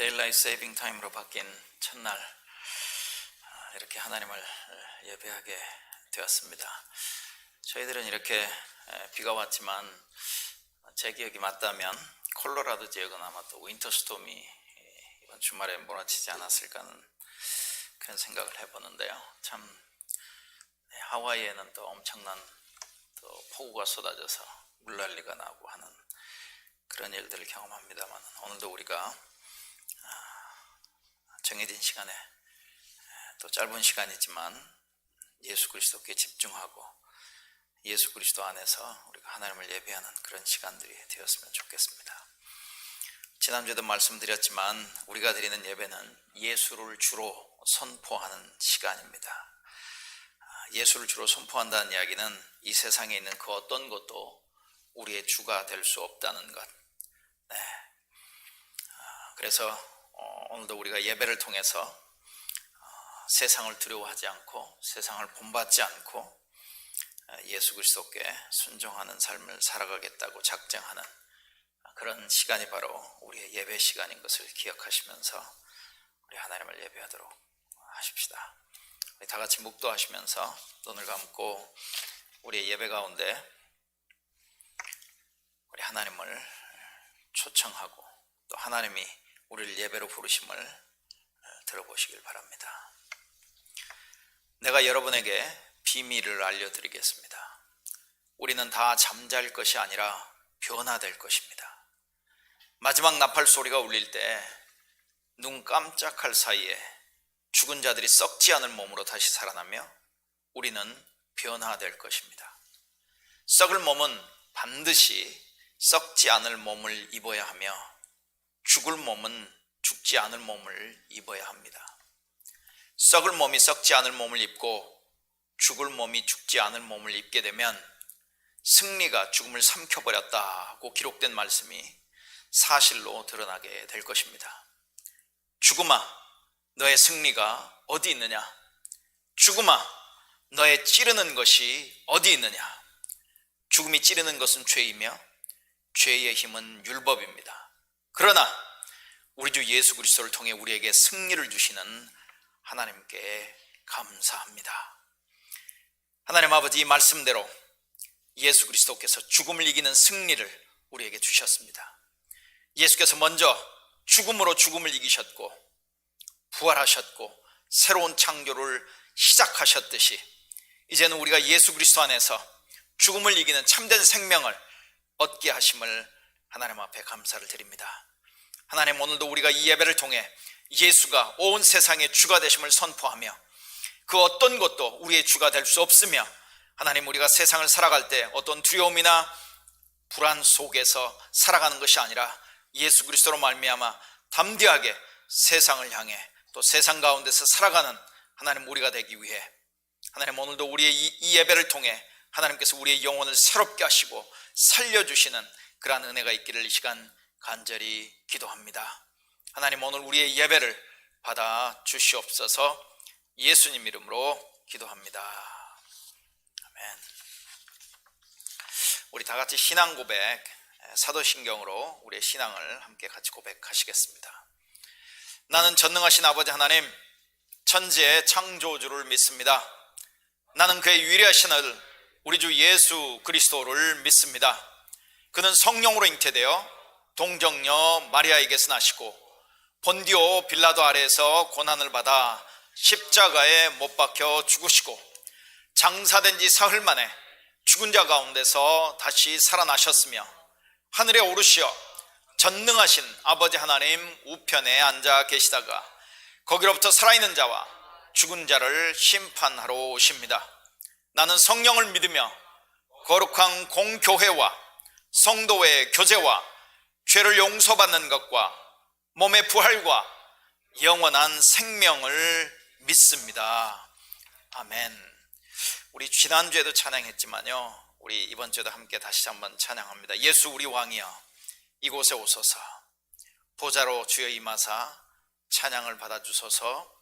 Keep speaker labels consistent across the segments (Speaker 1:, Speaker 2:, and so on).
Speaker 1: 데일라이트 세이빙 타임으로 바뀐 첫날 이렇게 하나님을 예배하게 되었습니다. 저희들은 이렇게 비가 왔지만 제 기억이 맞다면 콜로라도 지역은 아마 또 윈터스톰이 이번 주말에 몰아치지 않았을까 하는 그런 생각을 해보는데요. 참 하와이에는 또 엄청난 또 폭우가 쏟아져서 물난리가 나고 하는 그런 일들을 경험합니다만, 오늘도 우리가 정해진 시간에 또 짧은 시간이지만 예수 그리스도께 집중하고 예수 그리스도 안에서 우리가 하나님을 예배하는 그런 시간들이 되었으면 좋겠습니다. 지난주에도 말씀드렸지만 우리가 드리는 예배는 예수를 주로 선포하는 시간입니다. 예수를 주로 선포한다는 이야기는 이 세상에 있는 그 어떤 것도 우리의 주가 될 수 없다는 것. 그래서 오늘도 우리가 예배를 통해서 세상을 두려워하지 않고 세상을 본받지 않고 예수 그리스도께 순종하는 삶을 살아가겠다고 작정하는 그런 시간이 바로 우리의 예배 시간인 것을 기억하시면서 우리 하나님을 예배하도록 하십시다. 우리 다 같이 묵도하시면서 눈을 감고 우리의 예배 가운데 우리 하나님을 초청하고 또 하나님이 우리를 예배로 부르심을 들어보시길 바랍니다. 내가 여러분에게 비밀을 알려드리겠습니다. 우리는 다 잠잘 것이 아니라 변화될 것입니다. 마지막 나팔 소리가 울릴 때 눈 깜짝할 사이에 죽은 자들이 썩지 않을 몸으로 다시 살아나며 우리는 변화될 것입니다. 썩을 몸은 반드시 썩지 않을 몸을 입어야 하며 죽을 몸은 죽지 않을 몸을 입어야 합니다. 썩을 몸이 썩지 않을 몸을 입고 죽을 몸이 죽지 않을 몸을 입게 되면 승리가 죽음을 삼켜버렸다고 기록된 말씀이 사실로 드러나게 될 것입니다. 죽음아, 너의 승리가 어디 있느냐? 죽음아, 너의 찌르는 것이 어디 있느냐? 죽음이 찌르는 것은 죄이며 죄의 힘은 율법입니다. 그러나 우리 주 예수 그리스도를 통해 우리에게 승리를 주시는 하나님께 감사합니다. 하나님 아버지, 이 말씀대로 예수 그리스도께서 죽음을 이기는 승리를 우리에게 주셨습니다. 예수께서 먼저 죽음으로 죽음을 이기셨고 부활하셨고 새로운 창조를 시작하셨듯이 이제는 우리가 예수 그리스도 안에서 죽음을 이기는 참된 생명을 얻게 하심을 하나님 앞에 감사를 드립니다. 하나님, 오늘도 우리가 이 예배를 통해 예수가 온 세상의 주가 되심을 선포하며 그 어떤 것도 우리의 주가 될 수 없으며, 하나님, 우리가 세상을 살아갈 때 어떤 두려움이나 불안 속에서 살아가는 것이 아니라 예수 그리스도로 말미암아 담대하게 세상을 향해 또 세상 가운데서 살아가는 하나님 우리가 되기 위해 하나님, 오늘도 우리의 이 예배를 통해 하나님께서 우리의 영혼을 새롭게 하시고 살려주시는 그러한 은혜가 있기를 이 시간 간절히 기도합니다. 하나님, 오늘 우리의 예배를 받아 주시옵소서. 예수님 이름으로 기도합니다. 아멘. 우리 다 같이 신앙 고백, 사도신경으로 우리의 신앙을 함께 같이 고백하시겠습니다. 나는 전능하신 아버지 하나님, 천지의 창조주를 믿습니다. 나는 그의 유일하신 아들 우리 주 예수 그리스도를 믿습니다. 그는 성령으로 잉태되어 동정녀 마리아에게서 나시고 본디오 빌라도 아래에서 고난을 받아 십자가에 못 박혀 죽으시고 장사된 지 사흘 만에 죽은 자 가운데서 다시 살아나셨으며 하늘에 오르시어 전능하신 아버지 하나님 우편에 앉아 계시다가 거기로부터 살아있는 자와 죽은 자를 심판하러 오십니다. 나는 성령을 믿으며 거룩한 공교회와 성도의 교제와 죄를 용서받는 것과 몸의 부활과 영원한 생명을 믿습니다. 아멘. 우리 지난주에도 찬양했지만요, 우리 이번 주에도 함께 다시 한번 찬양합니다. 예수 우리 왕이여 이곳에 오소서. 보좌로 주여 임하사 찬양을 받아주소서.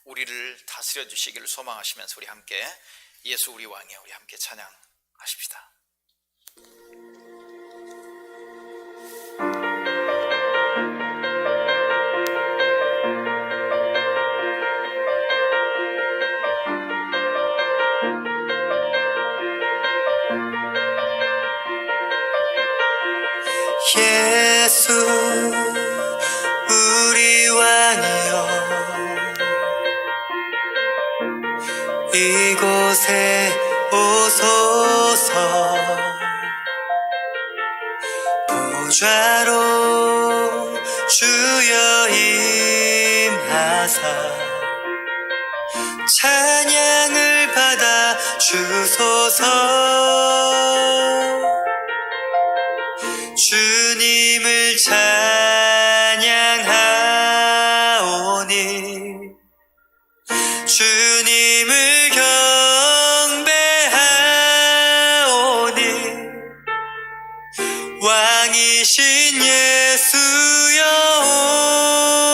Speaker 1: 우리를 다스려 주시기를 소망하시면서 우리 함께 예수 우리 왕이여, 우리 함께 찬양하십시다. 예수 우리 왕이여 이곳에 오소서 보좌로 주여 임하사 찬양을 받아 주소서 주님을 찬양하오니 주님을 경배하오니 왕이신 예수여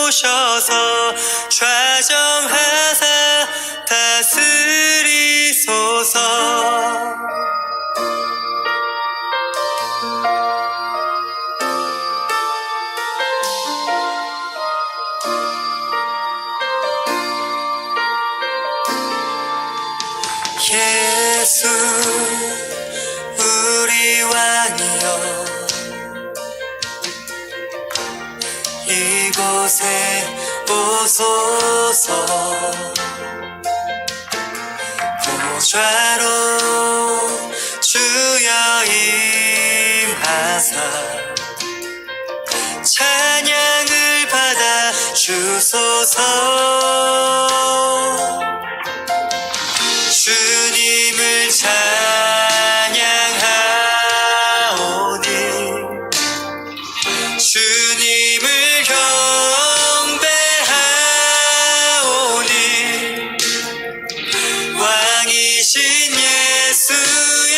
Speaker 1: 오셔서 좌정하사 다스리소서 예수 우리 왕이여 이곳에 오소서 보좌로 주여 임하사 찬양을 받아 주소서 주님을 찬양하오니 주님을 경배하오니 왕이신 예수여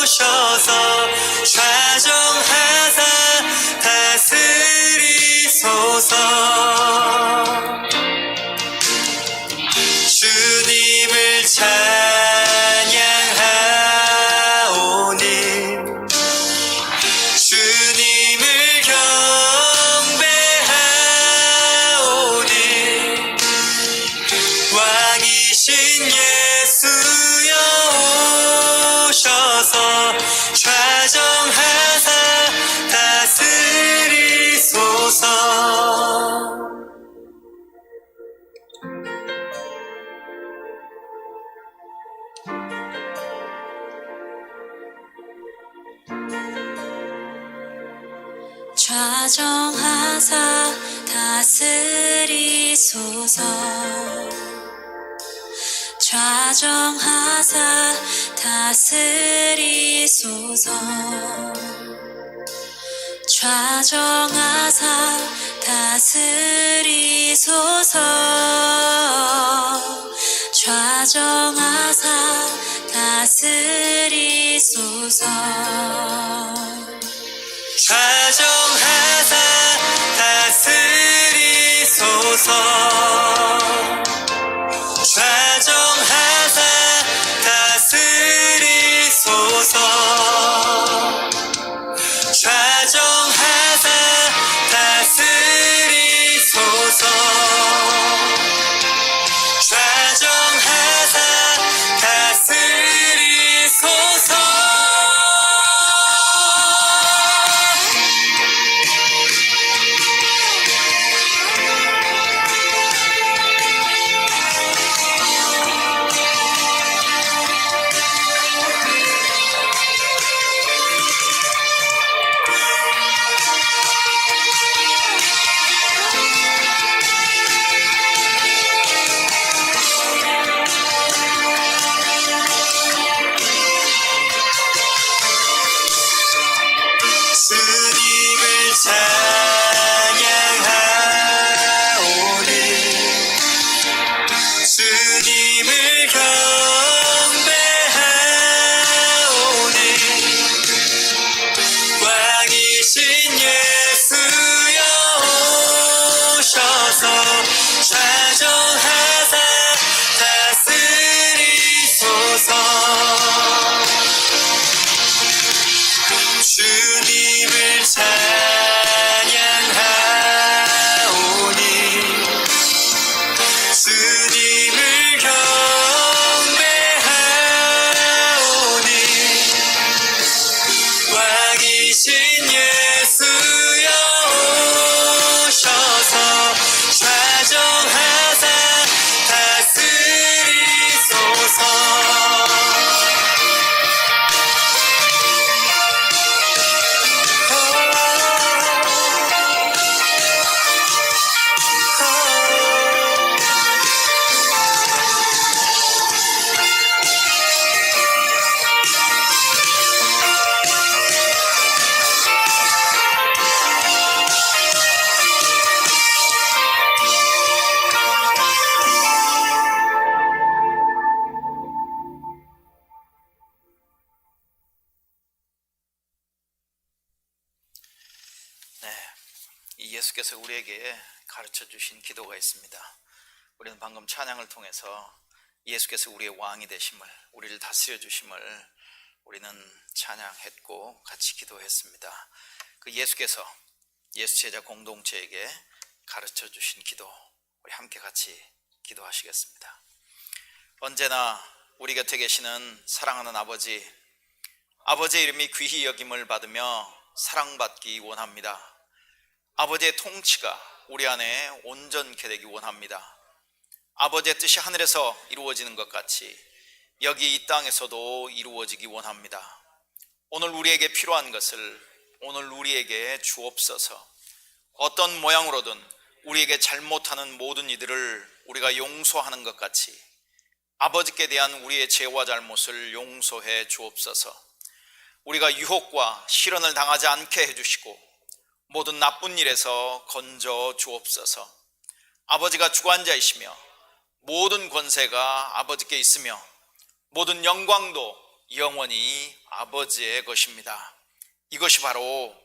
Speaker 1: 오셔서 좌정하사 다스리소서 주님을 찬양하오니 주님을 경배하오니 왕이신 예수여 오셔서 좌정하사 다스리소서
Speaker 2: 좌정하사 다스리소서 좌정하사 다스리소서 좌정하사 다스리소서 좌정하사 다스리소서
Speaker 1: 좌정하사 다스리소서 좌정하사 다스리소서 좌정하사 다스리소서 좌정하사 다스리소서 예수께서 우리에게 가르쳐 주신 기도가 있습니다. 우리는 방금 찬양을 통해서 예수께서 우리의 왕이 되심을, 우리를 다스려 주심을 우리는 찬양했고 같이 기도했습니다. 그 예수께서 예수 제자 공동체에게 가르쳐 주신 기도, 우리 함께 같이 기도하시겠습니다. 언제나 우리 곁에 계시는 사랑하는 아버지, 아버지의 이름이 귀히 여김을 받으며 사랑받기 원합니다. 아버지의 통치가 우리 안에 온전케 되기 원합니다. 아버지의 뜻이 하늘에서 이루어지는 것 같이 여기 이 땅에서도 이루어지기 원합니다. 오늘 우리에게 필요한 것을 오늘 우리에게 주옵소서. 어떤 모양으로든 우리에게 잘못하는 모든 이들을 우리가 용서하는 것 같이 아버지께 대한 우리의 죄와 잘못을 용서해 주옵소서. 우리가 유혹과 시련을 당하지 않게 해주시고 모든 나쁜 일에서 건져 주옵소서. 아버지가 주관자이시며 모든 권세가 아버지께 있으며 모든 영광도 영원히 아버지의 것입니다. 이것이 바로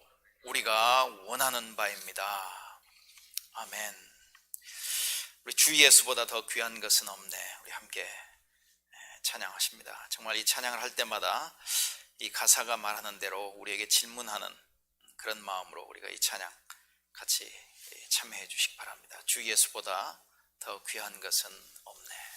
Speaker 1: 우리가 원하는 바입니다. 아멘. 우리 주 예수보다 더 귀한 것은 없네. 우리 함께 찬양하십니다. 정말 이 찬양을 할 때마다 이 가사가 말하는 대로 우리에게 질문하는 그런 마음으로 우리가 이 찬양 같이 참여해 주시기 바랍니다. 주 예수보다 더 귀한 것은 없네.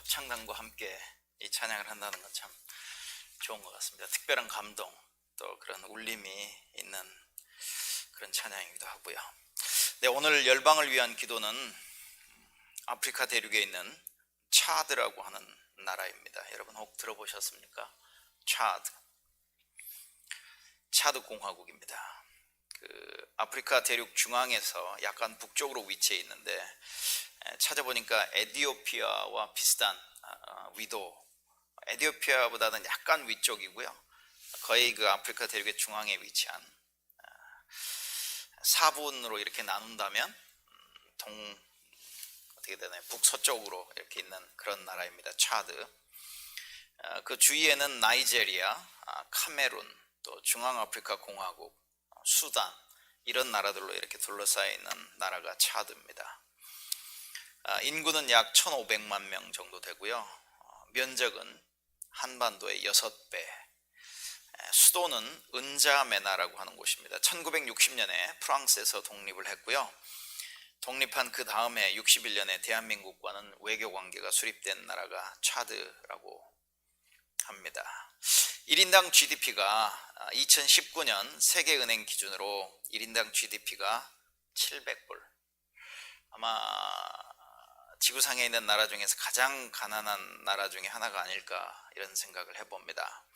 Speaker 1: 합창단과 함께 이 찬양을 한다는 건 참 좋은 것 같습니다. 특별한 감동, 또 그런 울림이 있는 그런 찬양이기도 하고요. 네, 오늘 열방을 위한 기도는 아프리카 대륙에 있는 차드라고 하는 나라입니다. 여러분 혹 들어보셨습니까? 차드 공화국입니다. 그 아프리카 대륙 중앙에서 약간 북쪽으로 위치해 있는데, 찾아보니까 에티오피아와 비슷한 위도, 에티오피아보다는 약간 위쪽이고요. 거의 그 아프리카 대륙의 중앙에 위치한 4분으로 이렇게 나눈다면 어떻게 되나요? 북서쪽으로 이렇게 있는 그런 나라입니다. 차드. 그 주위에는 나이제리아, 카메룬, 또 중앙아프리카 공화국, 수단, 이런 나라들로 이렇게 둘러싸여 있는 나라가 차드입니다. 인구는 약 1,500만 명 정도 되고요. 면적은 한반도의 6배. 수도는 은자메나라고 하는 곳입니다. 1960년에 프랑스에서 독립을 했고요. 독립한 그 다음에 61년에 대한민국과는 외교 관계가 수립된 나라가 차드라고 합니다. 1인당 GDP가 2019년 세계은행 기준으로 1인당 GDP가 700불. 아마 지구상에 있는 나라 중에서 가장 가난한 나라 중에 하나가 아닐까, 이런 생각을 해봅니다.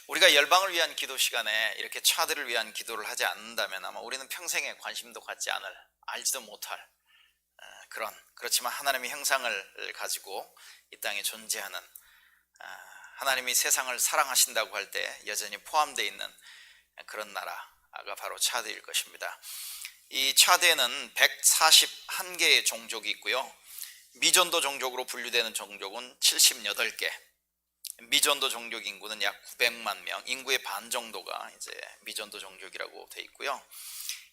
Speaker 1: 우리가 열방을 위한 기도 시간에 이렇게 차드를 위한 기도를 하지 않는다면 아마 우리는 평생에 관심도 갖지 않을, 알지도 못할 그렇지만 하나님의 형상을 가지고 이 땅에 존재하는, 하나님이 세상을 사랑하신다고 할 때 여전히 포함되어 있는 그런 나라가 바로 차드일 것입니다. 이 차드에는 141개의 종족이 있고요. 미전도 종족으로 분류되는 종족은 78개. 미전도 종족 인구는 약 900만 명, 인구의 반 정도가 이제 미전도 종족이라고 되어 있고요.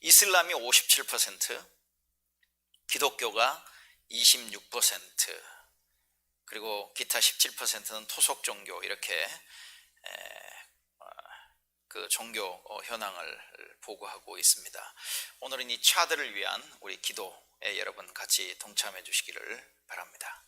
Speaker 1: 이슬람이 57%, 기독교가 26%, 그리고 기타 17%는 토속 종교, 이렇게 그 종교 현황을 보고하고 있습니다. 오늘은 이 차드를 위한 우리 기도에 여러분 같이 동참해 주시기를 바랍니다.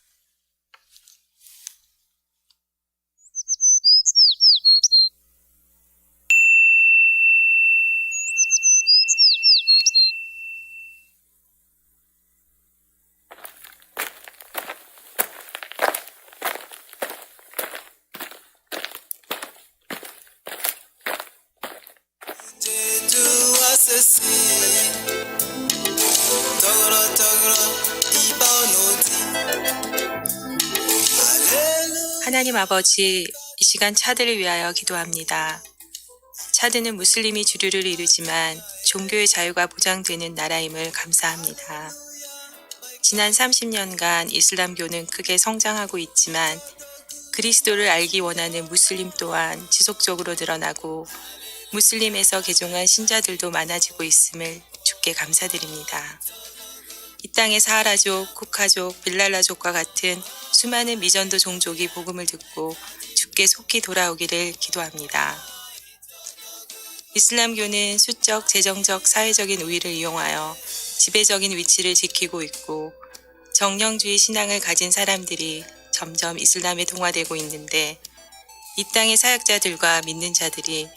Speaker 3: 하나님 아버지, 이 시간 차드를 위하여 기도합니다. 차드는 무슬림이 주류를 이루지만 종교의 자유가 보장되는 나라임을 감사합니다. 지난 30년간 이슬람교는 크게 성장하고 있지만 그리스도를 알기 원하는 무슬림 또한 지속적으로 늘어나고 무슬림에서 개종한 신자들도 많아지고 있음을 주께 감사드립니다. 이 땅의 사하라족, 쿠카족, 빌랄라족과 같은 수많은 미전도 종족이 복음을 듣고 주께 속히 돌아오기를 기도합니다. 이슬람교는 수적, 재정적, 사회적인 우위를 이용하여 지배적인 위치를 지키고 있고 정령주의 신앙을 가진 사람들이 점점 이슬람에 동화되고 있는데, 이 땅의 사역자들과 믿는 자들이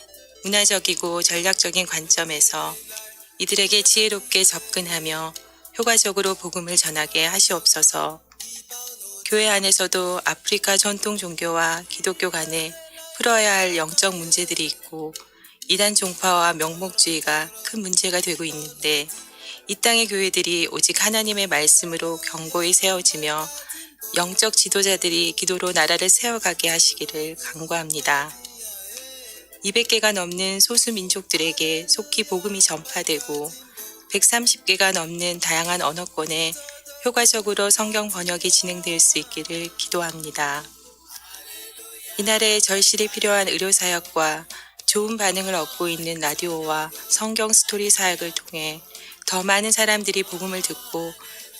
Speaker 3: 문화적이고 전략적인 관점에서 이들에게 지혜롭게 접근하며 효과적으로 복음을 전하게 하시옵소서. 교회 안에서도 아프리카 전통 종교와 기독교 간에 풀어야 할 영적 문제들이 있고 이단 종파와 명목주의가 큰 문제가 되고 있는데, 이 땅의 교회들이 오직 하나님의 말씀으로 견고히 세워지며 영적 지도자들이 기도로 나라를 세워가게 하시기를 간구합니다. 200개가 넘는 소수 민족들에게 속히 복음이 전파되고 130개가 넘는 다양한 언어권에 효과적으로 성경 번역이 진행될 수 있기를 기도합니다. 이날에 절실히 필요한 의료사역과 좋은 반응을 얻고 있는 라디오와 성경 스토리 사역을 통해 더 많은 사람들이 복음을 듣고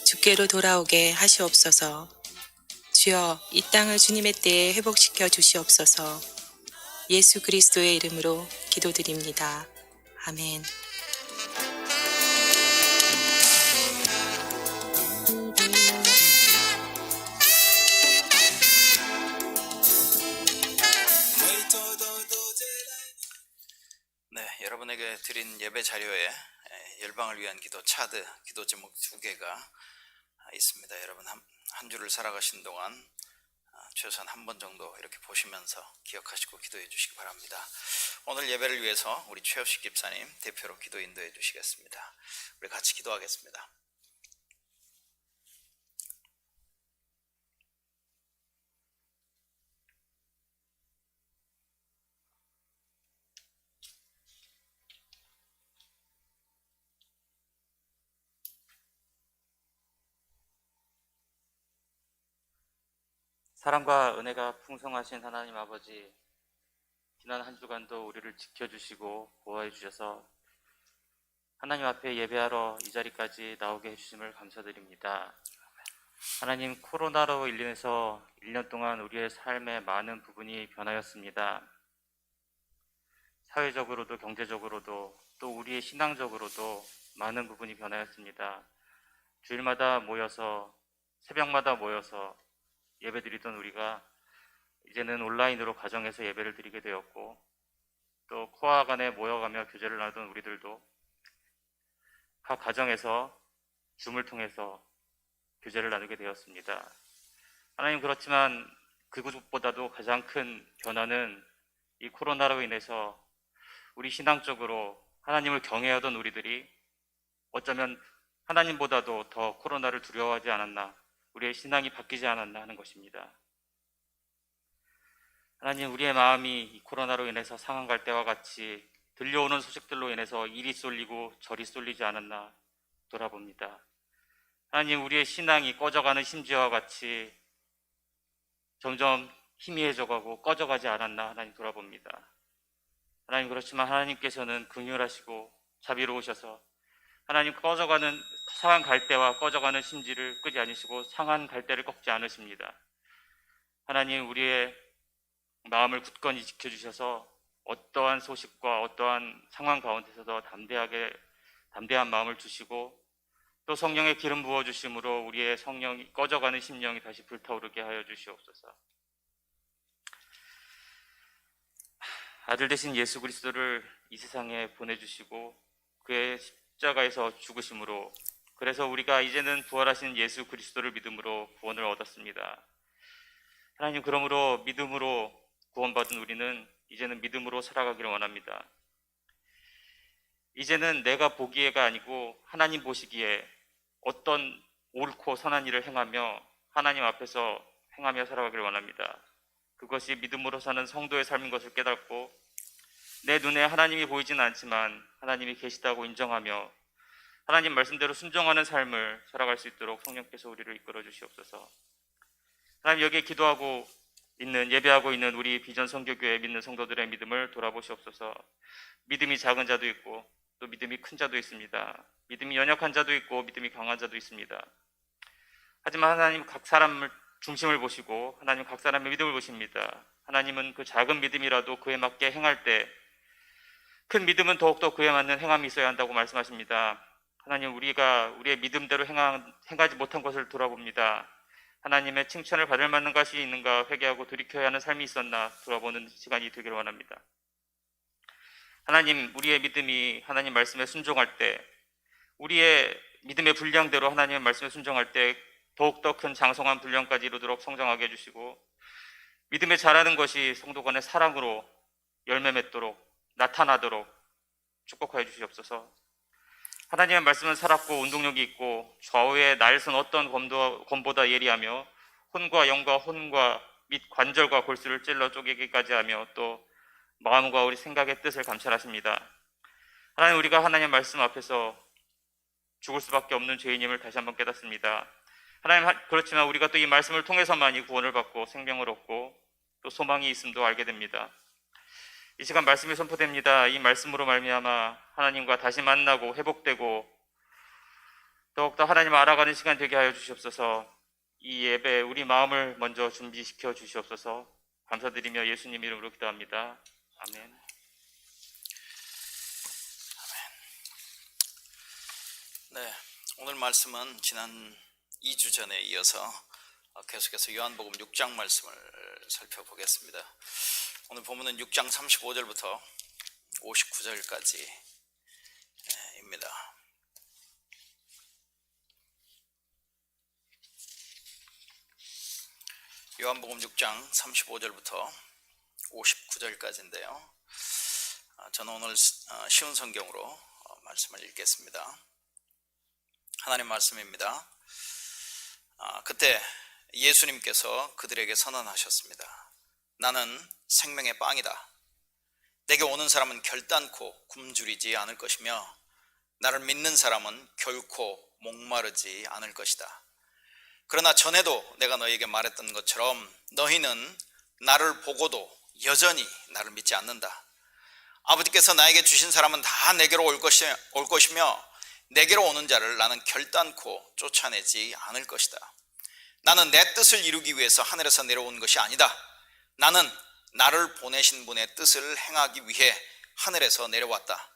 Speaker 3: 주께로 돌아오게 하시옵소서. 주여, 이 땅을 주님의 때에 회복시켜 주시옵소서. 예수 그리스도의 이름으로 기도드립니다. 아멘.
Speaker 1: 세상을 위한 기도 차드 기도 제목 2개가 있습니다. 여러분 한 주를 살아가신 동안 최소한 한 번 정도 이렇게 보시면서 기억하시고 기도해 주시기 바랍니다. 오늘 예배를 위해서 우리 최우식 집사님 대표로 기도 인도해 주시겠습니다. 우리 같이 기도하겠습니다.
Speaker 4: 사랑과 은혜가 풍성하신 하나님 아버지, 지난 한 주간도 우리를 지켜주시고 보호해 주셔서 하나님 앞에 예배하러 이 자리까지 나오게 해주심을 감사드립니다. 하나님, 코로나로 인해서 1년 동안 우리의 삶의 많은 부분이 변하였습니다. 사회적으로도 경제적으로도 또 우리의 신앙적으로도 많은 부분이 변하였습니다. 주일마다 모여서 새벽마다 모여서 예배드리던 우리가 이제는 온라인으로 가정에서 예배를 드리게 되었고, 또 코와 간에 모여가며 교제를 나누던 우리들도 각 가정에서 줌을 통해서 교제를 나누게 되었습니다. 하나님, 그렇지만 그것보다도 가장 큰 변화는 이 코로나로 인해서 우리 신앙적으로 하나님을 경외하던 우리들이 어쩌면 하나님보다도 더 코로나를 두려워하지 않았나, 우리의 신앙이 바뀌지 않았나 하는 것입니다. 하나님, 우리의 마음이 이 코로나로 인해서 상한 갈대와 같이 들려오는 소식들로 인해서 이리 쏠리고 저리 쏠리지 않았나 돌아봅니다. 하나님, 우리의 신앙이 꺼져가는 심지어와 같이 점점 희미해져가고 꺼져가지 않았나 하나님 돌아봅니다. 하나님, 그렇지만 하나님께서는 긍휼하시고 자비로우셔서 하나님, 꺼져가는 상한 갈대와 꺼져가는 심지를 끄지 않으시고 상한 갈대를 꺾지 않으십니다. 하나님, 우리의 마음을 굳건히 지켜주셔서 어떠한 소식과 어떠한 상황 가운데서도 담대한 마음을 주시고, 또 성령의 기름 부어주심으로 우리의 성령이 꺼져가는 심령이 다시 불타오르게 하여 주시옵소서. 아들 되신 예수 그리스도를 이 세상에 보내주시고 그의 십자가에서 죽으심으로, 그래서 우리가 이제는 부활하신 예수 그리스도를 믿음으로 구원을 얻었습니다. 하나님, 그러므로 믿음으로 구원받은 우리는 이제는 믿음으로 살아가기를 원합니다. 이제는 내가 보기에가 아니고 하나님 보시기에 어떤 옳고 선한 일을 행하며 하나님 앞에서 행하며 살아가기를 원합니다. 그것이 믿음으로 사는 성도의 삶인 것을 깨닫고, 내 눈에 하나님이 보이지는 않지만 하나님이 계시다고 인정하며 하나님 말씀대로 순종하는 삶을 살아갈 수 있도록 성령께서 우리를 이끌어 주시옵소서. 하나님, 여기에 기도하고 있는, 예배하고 있는 우리 비전 선교교회 믿는 성도들의 믿음을 돌아보시옵소서. 믿음이 작은 자도 있고 또 믿음이 큰 자도 있습니다. 믿음이 연약한 자도 있고 믿음이 강한 자도 있습니다. 하지만 하나님, 각 사람을 중심을 보시고 하나님 각 사람의 믿음을 보십니다. 하나님은 그 작은 믿음이라도 그에 맞게 행할 때 큰 믿음은 더욱더 그에 맞는 행함이 있어야 한다고 말씀하십니다. 하나님, 우리가 우리의 믿음대로 행하지 못한 것을 돌아봅니다. 하나님의 칭찬을 받을 만한 것이 있는가 회개하고 돌이켜야 하는 삶이 있었나 돌아보는 시간이 되기를 원합니다. 하나님, 우리의 믿음이 하나님 말씀에 순종할 때, 우리의 믿음의 분량대로 하나님의 말씀에 순종할 때 더욱더 큰 장성한 분량까지 이루도록 성장하게 해주시고, 믿음에 자라는 것이 성도 간의 사랑으로 열매 맺도록 나타나도록 축복하여 주시옵소서. 하나님의 말씀은 살았고 운동력이 있고 좌우의 날선 어떤 검보다 예리하며 혼과 영과 혼과 및 관절과 골수를 찔러 쪼개기까지 하며 또 마음과 우리 생각의 뜻을 감찰하십니다. 하나님, 우리가 하나님의 말씀 앞에서 죽을 수밖에 없는 죄인임을 다시 한번 깨닫습니다. 하나님, 그렇지만 우리가 또 이 말씀을 통해서만이 구원을 받고 생명을 얻고 또 소망이 있음도 알게 됩니다. 이 시간 말씀이 선포됩니다. 이 말씀으로 말미암아 하나님과 다시 만나고 회복되고 더욱더 하나님을 알아가는 시간 되게 하여 주시옵소서. 이 예배 우리 마음을 먼저 준비시켜 주시옵소서. 감사드리며 예수님 이름으로 기도합니다. 아멘.
Speaker 1: 네, 오늘 말씀은 지난 2주 전에 이어서 계속해서 요한복음 6장 말씀을 살펴보겠습니다. 오늘 본문은 6장 35절부터 59절까지입니다. 요한복음 6장 35절부터 59절까지인데요. 저는 오늘 쉬운 성경으로 말씀을 읽겠습니다. 하나님 말씀입니다. 그때 예수님께서 그들에게 선언하셨습니다. 나는 생명의 빵이다. 내게 오는 사람은 결단코 굶주리지 않을 것이며 나를 믿는 사람은 결코 목마르지 않을 것이다. 그러나 전에도 내가 너희에게 말했던 것처럼 너희는 나를 보고도 여전히 나를 믿지 않는다. 아버지께서 나에게 주신 사람은 다 내게로 올 것이며 내게로 오는 자를 나는 결단코 쫓아내지 않을 것이다. 나는 내 뜻을 이루기 위해서 하늘에서 내려온 것이 아니다. 나는 나를 보내신 분의 뜻을 행하기 위해 하늘에서 내려왔다.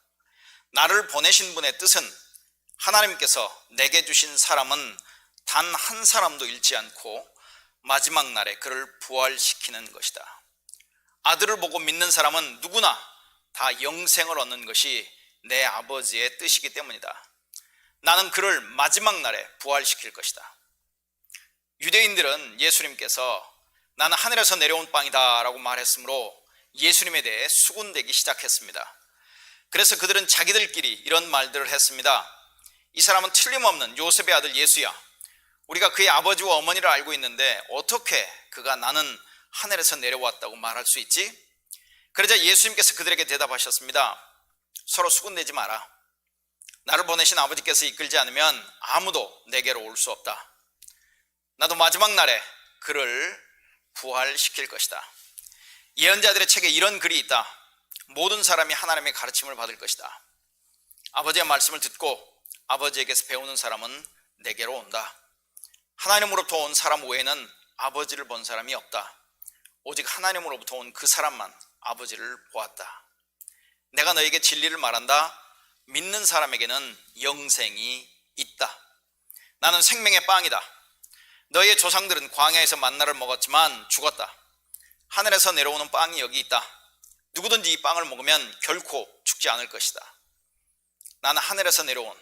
Speaker 1: 나를 보내신 분의 뜻은 하나님께서 내게 주신 사람은 단 한 사람도 잃지 않고 마지막 날에 그를 부활시키는 것이다. 아들을 보고 믿는 사람은 누구나 다 영생을 얻는 것이 내 아버지의 뜻이기 때문이다. 나는 그를 마지막 날에 부활시킬 것이다. 유대인들은 예수님께서 나는 하늘에서 내려온 빵이다 라고 말했으므로 예수님에 대해 수군대기 시작했습니다. 그래서 그들은 자기들끼리 이런 말들을 했습니다. 이 사람은 틀림없는 요셉의 아들 예수야. 우리가 그의 아버지와 어머니를 알고 있는데 어떻게 그가 나는 하늘에서 내려왔다고 말할 수 있지? 그러자 예수님께서 그들에게 대답하셨습니다. 서로 수군대지 마라. 나를 보내신 아버지께서 이끌지 않으면 아무도 내게로 올 수 없다. 나도 마지막 날에 그를 부활시킬 것이다. 예언자들의 책에 이런 글이 있다. 모든 사람이 하나님의 가르침을 받을 것이다. 아버지의 말씀을 듣고 아버지에게서 배우는 사람은 내게로 온다. 하나님으로부터 온 사람 외에는 아버지를 본 사람이 없다. 오직 하나님으로부터 온 그 사람만 아버지를 보았다. 내가 너에게 진리를 말한다. 믿는 사람에게는 영생이 있다. 나는 생명의 빵이다. 너희의 조상들은 광야에서 만나를 먹었지만 죽었다. 하늘에서 내려오는 빵이 여기 있다. 누구든지 이 빵을 먹으면 결코 죽지 않을 것이다. 나는 하늘에서 내려온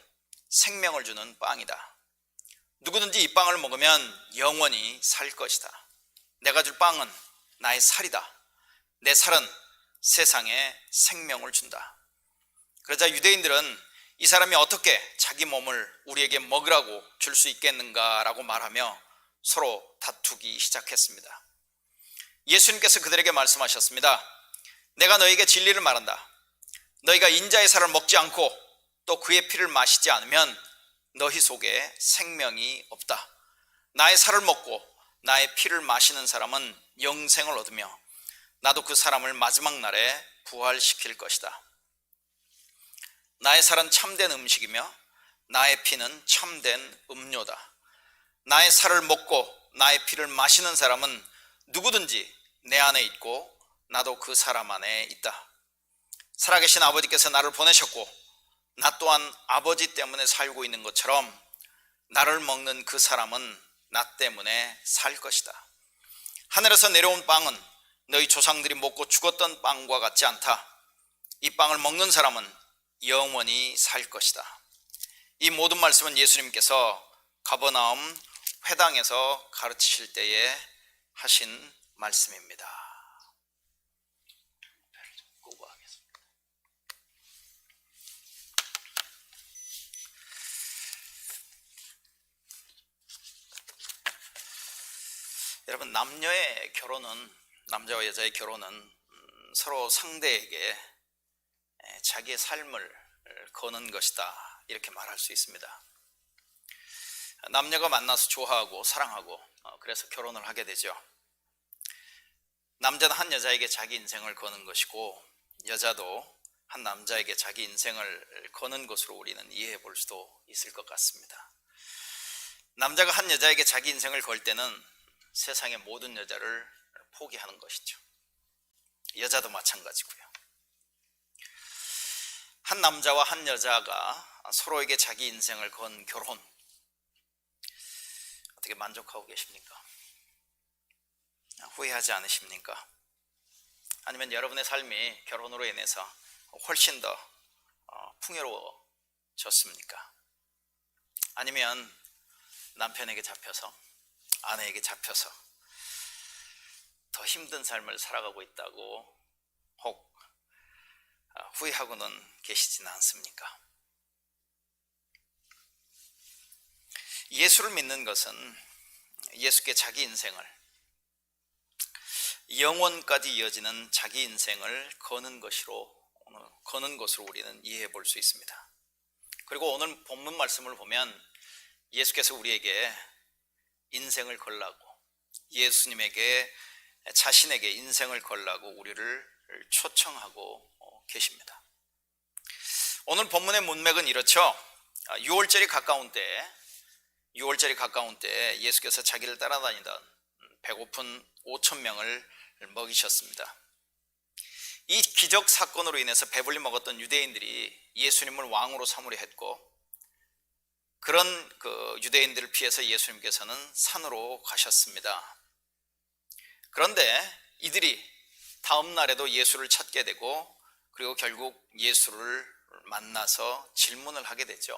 Speaker 1: 생명을 주는 빵이다. 누구든지 이 빵을 먹으면 영원히 살 것이다. 내가 줄 빵은 나의 살이다. 내 살은 세상에 생명을 준다. 그러자 유대인들은 이 사람이 어떻게 자기 몸을 우리에게 먹으라고 줄 수 있겠는가라고 말하며 서로 다투기 시작했습니다. 예수님께서 그들에게 말씀하셨습니다. 내가 너에게 진리를 말한다. 너희가 인자의 살을 먹지 않고 또 그의 피를 마시지 않으면 너희 속에 생명이 없다. 나의 살을 먹고 나의 피를 마시는 사람은 영생을 얻으며 나도 그 사람을 마지막 날에 부활시킬 것이다. 나의 살은 참된 음식이며 나의 피는 참된 음료다. 나의 살을 먹고 나의 피를 마시는 사람은 누구든지 내 안에 있고 나도 그 사람 안에 있다. 살아계신 아버지께서 나를 보내셨고 나 또한 아버지 때문에 살고 있는 것처럼 나를 먹는 그 사람은 나 때문에 살 것이다. 하늘에서 내려온 빵은 너희 조상들이 먹고 죽었던 빵과 같지 않다. 이 빵을 먹는 사람은 영원히 살 것이다. 이 모든 말씀은 예수님께서 가버나움 회당에서 가르치실 때에 하신 말씀입니다. 여러분, 남녀의 결혼은, 남자와 여자의 결혼은 서로 상대에게 자기의 삶을 거는 것이다, 이렇게 말할 수 있습니다. 남녀가 만나서 좋아하고 사랑하고 그래서 결혼을 하게 되죠. 남자는 한 여자에게 자기 인생을 거는 것이고 여자도 한 남자에게 자기 인생을 거는 것으로 우리는 이해해 볼 수도 있을 것 같습니다. 남자가 한 여자에게 자기 인생을 걸 때는 세상의 모든 여자를 포기하는 것이죠. 여자도 마찬가지고요. 한 남자와 한 여자가 서로에게 자기 인생을 건 결혼, 어떻게 만족하고 계십니까? 후회하지 않으십니까? 아니면 여러분의 삶이 결혼으로 인해서 훨씬 더 풍요로워졌습니까? 아니면 남편에게 잡혀서, 아내에게 잡혀서 더 힘든 삶을 살아가고 있다고 혹 후회하고는 계시지는 않습니까? 예수를 믿는 것은 예수께 자기 인생을, 영원까지 이어지는 자기 인생을 거는 것으로 우리는 이해해 볼 수 있습니다. 그리고 오늘 본문 말씀을 보면 예수께서 우리에게 인생을 걸라고, 예수님에게 자신에게 인생을 걸라고 우리를 초청하고 계십니다. 오늘 본문의 문맥은 이렇죠. 6월절이 가까운 때 예수께서 자기를 따라다니던 배고픈 5천 명을 먹이셨습니다. 이 기적 사건으로 인해서 배불리 먹었던 유대인들이 예수님을 왕으로 삼으려 했고, 그런 유대인들을 피해서 예수님께서는 산으로 가셨습니다. 그런데 이들이 다음 날에도 예수를 찾게 되고, 그리고 결국 예수를 만나서 질문을 하게 되죠.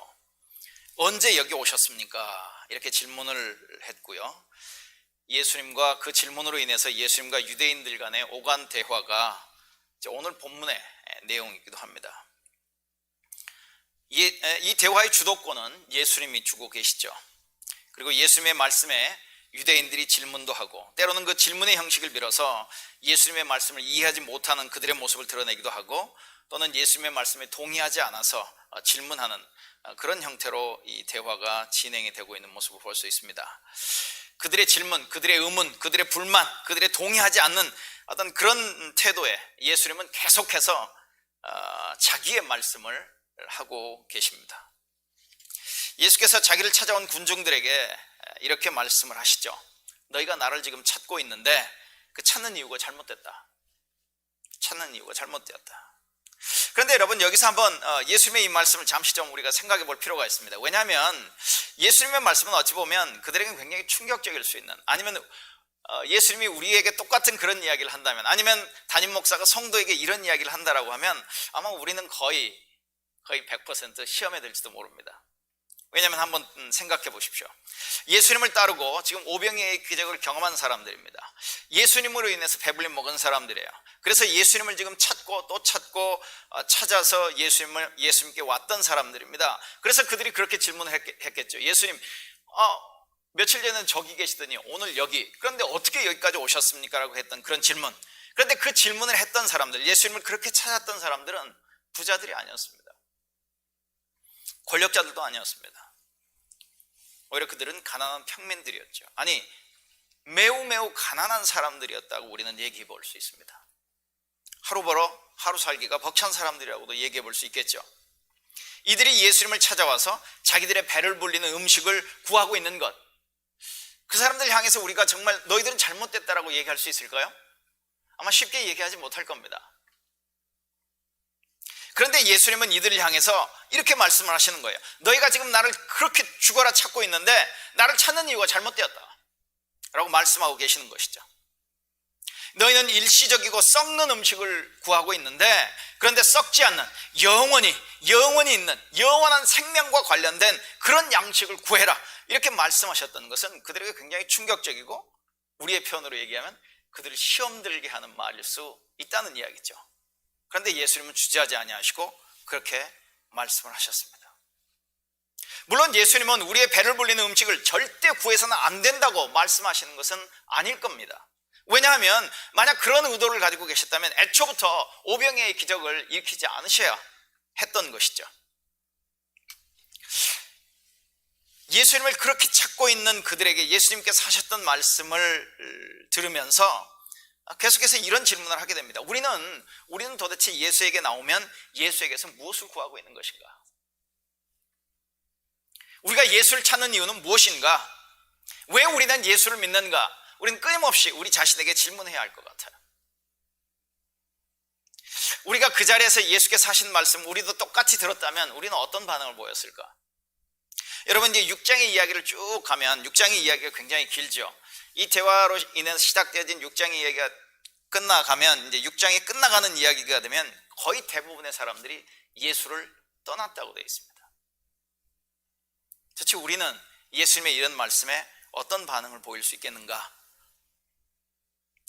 Speaker 1: 언제 여기 오셨습니까? 이렇게 질문을 했고요. 예수님과 그 질문으로 인해서 예수님과 유대인들 간의 오간 대화가 오늘 본문의 내용이기도 합니다. 이 대화의 주도권은 예수님이 주고 계시죠. 그리고 예수님의 말씀에 유대인들이 질문도 하고, 때로는 그 질문의 형식을 빌어서 예수님의 말씀을 이해하지 못하는 그들의 모습을 드러내기도 하고, 또는 예수님의 말씀에 동의하지 않아서 질문하는 그런 형태로 이 대화가 진행이 되고 있는 모습을 볼 수 있습니다. 그들의 질문, 그들의 의문, 그들의 불만, 그들의 동의하지 않는 어떤 그런 태도에 예수님은 계속해서 자기의 말씀을 하고 계십니다. 예수께서 자기를 찾아온 군중들에게 이렇게 말씀을 하시죠. 너희가 나를 지금 찾고 있는데 그 찾는 이유가 잘못됐다. 그런데 여러분, 여기서 한번 예수님의 이 말씀을 잠시 좀 우리가 생각해 볼 필요가 있습니다. 왜냐하면 예수님의 말씀은 어찌 보면 그들에게 굉장히 충격적일 수 있는, 아니면 예수님이 우리에게 똑같은 그런 이야기를 한다면, 아니면 담임 목사가 성도에게 이런 이야기를 한다라고 하면 아마 우리는 거의 100% 시험에 들지도 모릅니다. 왜냐하면 한번 생각해 보십시오. 예수님을 따르고 지금 오병이의 기적을 경험한 사람들입니다. 예수님으로 인해서 배불리 먹은 사람들이에요. 그래서 예수님을 지금 찾고 또 찾고 찾아서 예수님께 왔던 사람들입니다. 그래서 그들이 그렇게 질문을 했겠죠. 예수님, 며칠 전에는 저기 계시더니 오늘 여기, 그런데 어떻게 여기까지 오셨습니까? 라고 했던 그런 질문. 그런데 그 질문을 했던 사람들, 예수님을 그렇게 찾았던 사람들은 부자들이 아니었습니다. 권력자들도 아니었습니다. 오히려 그들은 가난한 평민들이었죠. 아니, 매우 가난한 사람들이었다고 우리는 얘기해 볼 수 있습니다. 하루 벌어 하루 살기가 벅찬 사람들이라고도 얘기해 볼 수 있겠죠. 이들이 예수님을 찾아와서 자기들의 배를 불리는 음식을 구하고 있는 것, 그 사람들 향해서 우리가 정말 너희들은 잘못됐다라고 얘기할 수 있을까요? 아마 쉽게 얘기하지 못할 겁니다. 그런데 예수님은 이들을 향해서 이렇게 말씀을 하시는 거예요. 너희가 지금 나를 그렇게 죽어라 찾고 있는데 나를 찾는 이유가 잘못되었다 라고 말씀하고 계시는 것이죠. 너희는 일시적이고 썩는 음식을 구하고 있는데, 그런데 썩지 않는 영원히 있는 영원한 생명과 관련된 그런 양식을 구해라, 이렇게 말씀하셨던 것은 그들에게 굉장히 충격적이고, 우리의 표현으로 얘기하면 그들을 시험 들게 하는 말일 수 있다는 이야기죠. 그런데 예수님은 주저하지 아니하시고 그렇게 말씀을 하셨습니다. 물론 예수님은 우리의 배를 불리는 음식을 절대 구해서는 안 된다고 말씀하시는 것은 아닐 겁니다. 왜냐하면 만약 그런 의도를 가지고 계셨다면 애초부터 오병이의 기적을 일으키지 않으셔야 했던 것이죠. 예수님을 그렇게 찾고 있는 그들에게 예수님께서 하셨던 말씀을 들으면서 계속해서 이런 질문을 하게 됩니다. 우리는 도대체 예수에게 나오면 예수에게서 무엇을 구하고 있는 것인가? 우리가 예수를 찾는 이유는 무엇인가? 왜 우리는 예수를 믿는가? 우리는 끊임없이 우리 자신에게 질문해야 할 것 같아요. 우리가 그 자리에서 예수께서 하신 말씀 우리도 똑같이 들었다면 우리는 어떤 반응을 보였을까? 여러분, 이제 6장의 이야기를 쭉 가면 6장의 이야기가 굉장히 길죠. 이 대화로 인해서 시작되어진 6장의 이야기가 끝나가면, 이제 6장이 끝나가는 이야기가 되면 거의 대부분의 사람들이 예수를 떠났다고 되어 있습니다. 도대체 우리는 예수님의 이런 말씀에 어떤 반응을 보일 수 있겠는가?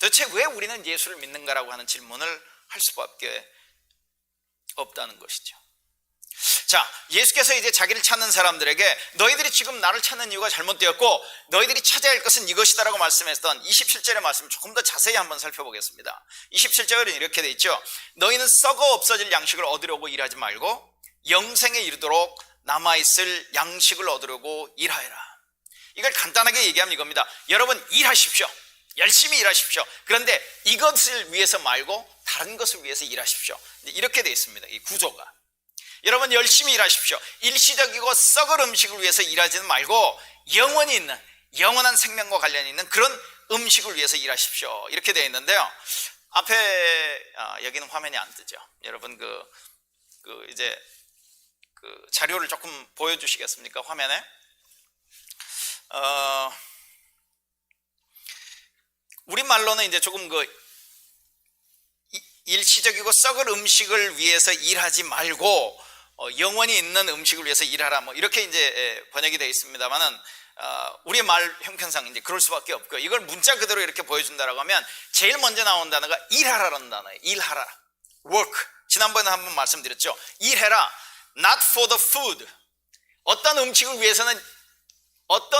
Speaker 1: 도대체 왜 우리는 예수를 믿는가라고 하는 질문을 할 수밖에 없다는 것이죠. 자, 예수께서 이제 자기를 찾는 사람들에게 너희들이 지금 나를 찾는 이유가 잘못되었고 너희들이 찾아야 할 것은 이것이다 라고 말씀했던 27절의 말씀을 조금 더 자세히 한번 살펴보겠습니다. 27절은 이렇게 돼 있죠. 너희는 썩어 없어질 양식을 얻으려고 일하지 말고 영생에 이르도록 남아있을 양식을 얻으려고 일하여라. 이걸 간단하게 얘기하면 이겁니다. 여러분 일하십시오. 열심히 일하십시오. 그런데 이것을 위해서 말고 다른 것을 위해서 일하십시오. 이렇게 돼 있습니다. 이 구조가. 여러분 열심히 일하십시오. 일시적이고 썩을 음식을 위해서 일하지는 말고 영원히 있는 영원한 생명과 관련이 있는 그런 음식을 위해서 일하십시오. 이렇게 되어 있는데요. 앞에 여기는 화면이 안 뜨죠. 여러분 이제 자료를 조금 보여주시겠습니까? 화면에 우리말로는 이제 조금 일시적이고 썩을 음식을 위해서 일하지 말고 영원히 있는 음식을 위해서 일하라 뭐 이렇게 이제 번역이 되어 있습니다만은 우리의 말 형편상 이제 그럴 수밖에 없고요. 이걸 문자 그대로 이렇게 보여준다라고 하면 제일 먼저 나온 단어가 일하라라는 단어예요. 일하라, work. 지난번에 한번 말씀드렸죠. 일해라, not for the food. 어떤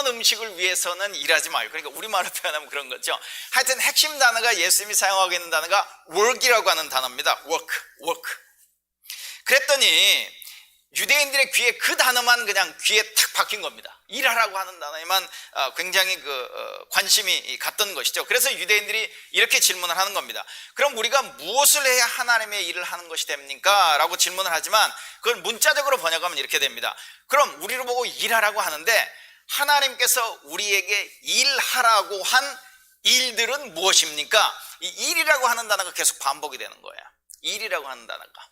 Speaker 1: 음식을 위해서는 일하지 말고, 그러니까 우리말로 표현하면 그런 거죠. 하여튼 핵심 단어가 예수님이 사용하고 있는 단어가 work이라고 하는 단어입니다. work. 그랬더니 유대인들의 귀에 그 단어만 그냥 귀에 탁 박힌 겁니다. 일하라고 하는 단어에만 굉장히 관심이 갔던 것이죠. 그래서 유대인들이 이렇게 질문을 하는 겁니다. 그럼 우리가 무엇을 해야 하나님의 일을 하는 것이 됩니까? 라고 질문을 하지만 그걸 문자적으로 번역하면 이렇게 됩니다. 그럼 우리를 보고 일하라고 하는데 하나님께서 우리에게 일하라고 한 일들은 무엇입니까? 이 일이라고 하는 단어가 계속 반복이 되는 거예요. 일이라고 하는 단어가.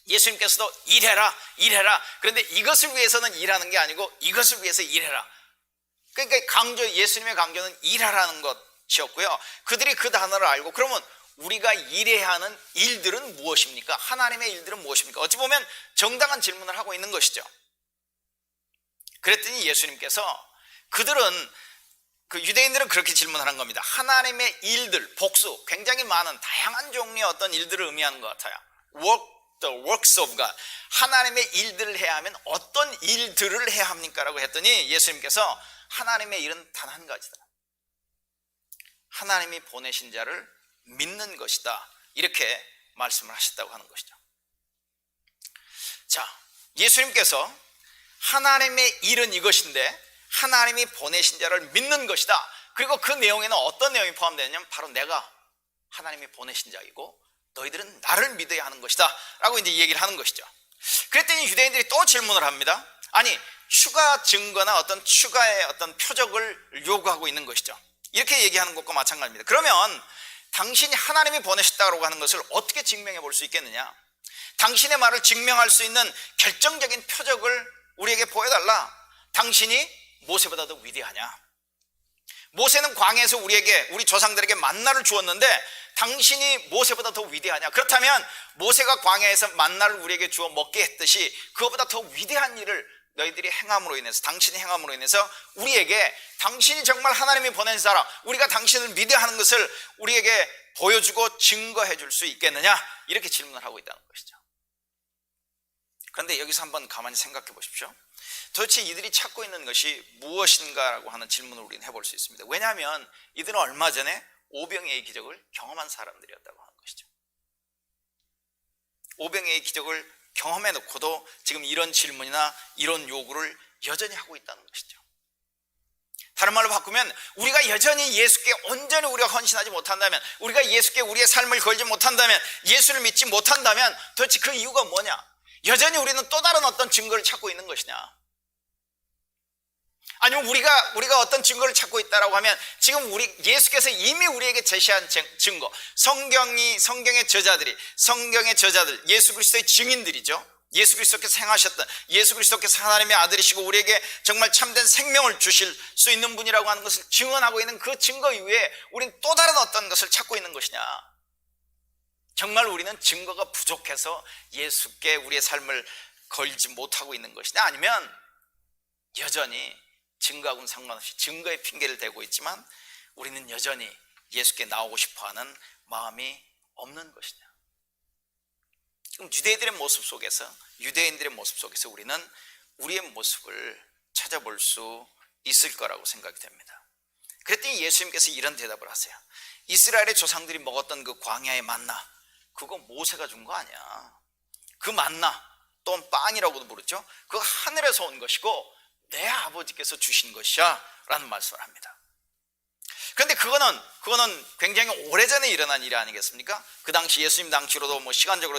Speaker 1: 예수님께서도 일해라. 그런데 이것을 위해서는 일하는 게 아니고 이것을 위해서 일해라. 그러니까 예수님의 강조는 일하라는 것이었고요. 그들이 그 단어를 알고 그러면 우리가 일해야 하는 일들은 무엇입니까? 하나님의 일들은 무엇입니까? 어찌 보면 정당한 질문을 하고 있는 것이죠. 그랬더니 예수님께서 유대인들은 그렇게 질문하는 겁니다. 하나님의 일들, 복수, 굉장히 많은 다양한 종류의 어떤 일들을 의미하는 것 같아요. The works of God. 하나님의 일들을 해야 하면 어떤 일들을 해야 합니까? 라고 했더니 예수님께서 하나님의 일은 단 한 가지다. 하나님이 보내신 자를 믿는 것이다. 이렇게 말씀을 하셨다고 하는 것이죠. 자, 예수님께서 하나님의 일은 이것인데 하나님이 보내신 자를 믿는 것이다. 그리고 그 내용에는 어떤 내용이 포함되냐면 바로 내가 하나님이 보내신 자이고 너희들은 나를 믿어야 하는 것이다 라고 이제 얘기를 하는 것이죠. 그랬더니 유대인들이 또 질문을 합니다. 아니 추가 증거나 어떤 추가의 어떤 표적을 요구하고 있는 것이죠. 이렇게 얘기하는 것과 마찬가지입니다. 그러면 당신이 하나님이 보내셨다고 하는 것을 어떻게 증명해 볼 수 있겠느냐? 당신의 말을 증명할 수 있는 결정적인 표적을 우리에게 보여달라. 당신이 모세보다 더 위대하냐? 모세는 광야에서 우리 조상들에게 만나를 주었는데 당신이 모세보다 더 위대하냐? 그렇다면 모세가 광야에서 만나를 우리에게 주어 먹게 했듯이 그것보다 더 위대한 일을 너희들이 행함으로 인해서, 당신이 행함으로 인해서 우리에게 당신이 정말 하나님이 보낸 사람, 우리가 당신을 믿어야 하는 것을 우리에게 보여주고 증거해 줄 수 있겠느냐? 이렇게 질문을 하고 있다는 것이죠. 그런데 여기서 한번 가만히 생각해 보십시오. 도대체 이들이 찾고 있는 것이 무엇인가라고 하는 질문을 우리는 해볼 수 있습니다. 왜냐하면 이들은 얼마 전에 오병이의 기적을 경험한 사람들이었다고 하는 것이죠. 오병이의 기적을 경험해 놓고도 지금 이런 질문이나 이런 요구를 여전히 하고 있다는 것이죠. 다른 말로 바꾸면 우리가 여전히 예수께 온전히 우리가 헌신하지 못한다면, 우리가 예수께 우리의 삶을 걸지 못한다면, 예수를 믿지 못한다면 도대체 그 이유가 뭐냐? 여전히 우리는 또 다른 어떤 증거를 찾고 있는 것이냐? 아니면 우리가 어떤 증거를 찾고 있다라고 하면 지금 예수께서 이미 우리에게 제시한 증거, 성경의 저자들, 예수 그리스도의 증인들이죠. 예수 그리스도께서 행하셨던, 예수 그리스도께서 하나님의 아들이시고 우리에게 정말 참된 생명을 주실 수 있는 분이라고 하는 것을 증언하고 있는 그 증거 이외에 우리는 또 다른 어떤 것을 찾고 있는 것이냐? 정말 우리는 증거가 부족해서 예수께 우리의 삶을 걸지 못하고 있는 것이냐? 아니면 여전히 증거하고는 상관없이 증거의 핑계를 대고 있지만 우리는 여전히 예수께 나오고 싶어하는 마음이 없는 것이냐? 지금 유대인들의 모습 속에서 우리는 우리의 모습을 찾아볼 수 있을 거라고 생각이 됩니다. 그랬더니 예수님께서 이런 대답을 하세요. 이스라엘의 조상들이 먹었던 그 광야의 만나, 그거 모세가 준 거 아니야. 그 만나 또는 빵이라고도 부르죠. 그거 하늘에서 온 것이고 내 아버지께서 주신 것이야 라는 말씀을 합니다. 그런데 그거는 굉장히 오래전에 일어난 일이 아니겠습니까? 그 당시 예수님 당시로도 뭐 시간적으로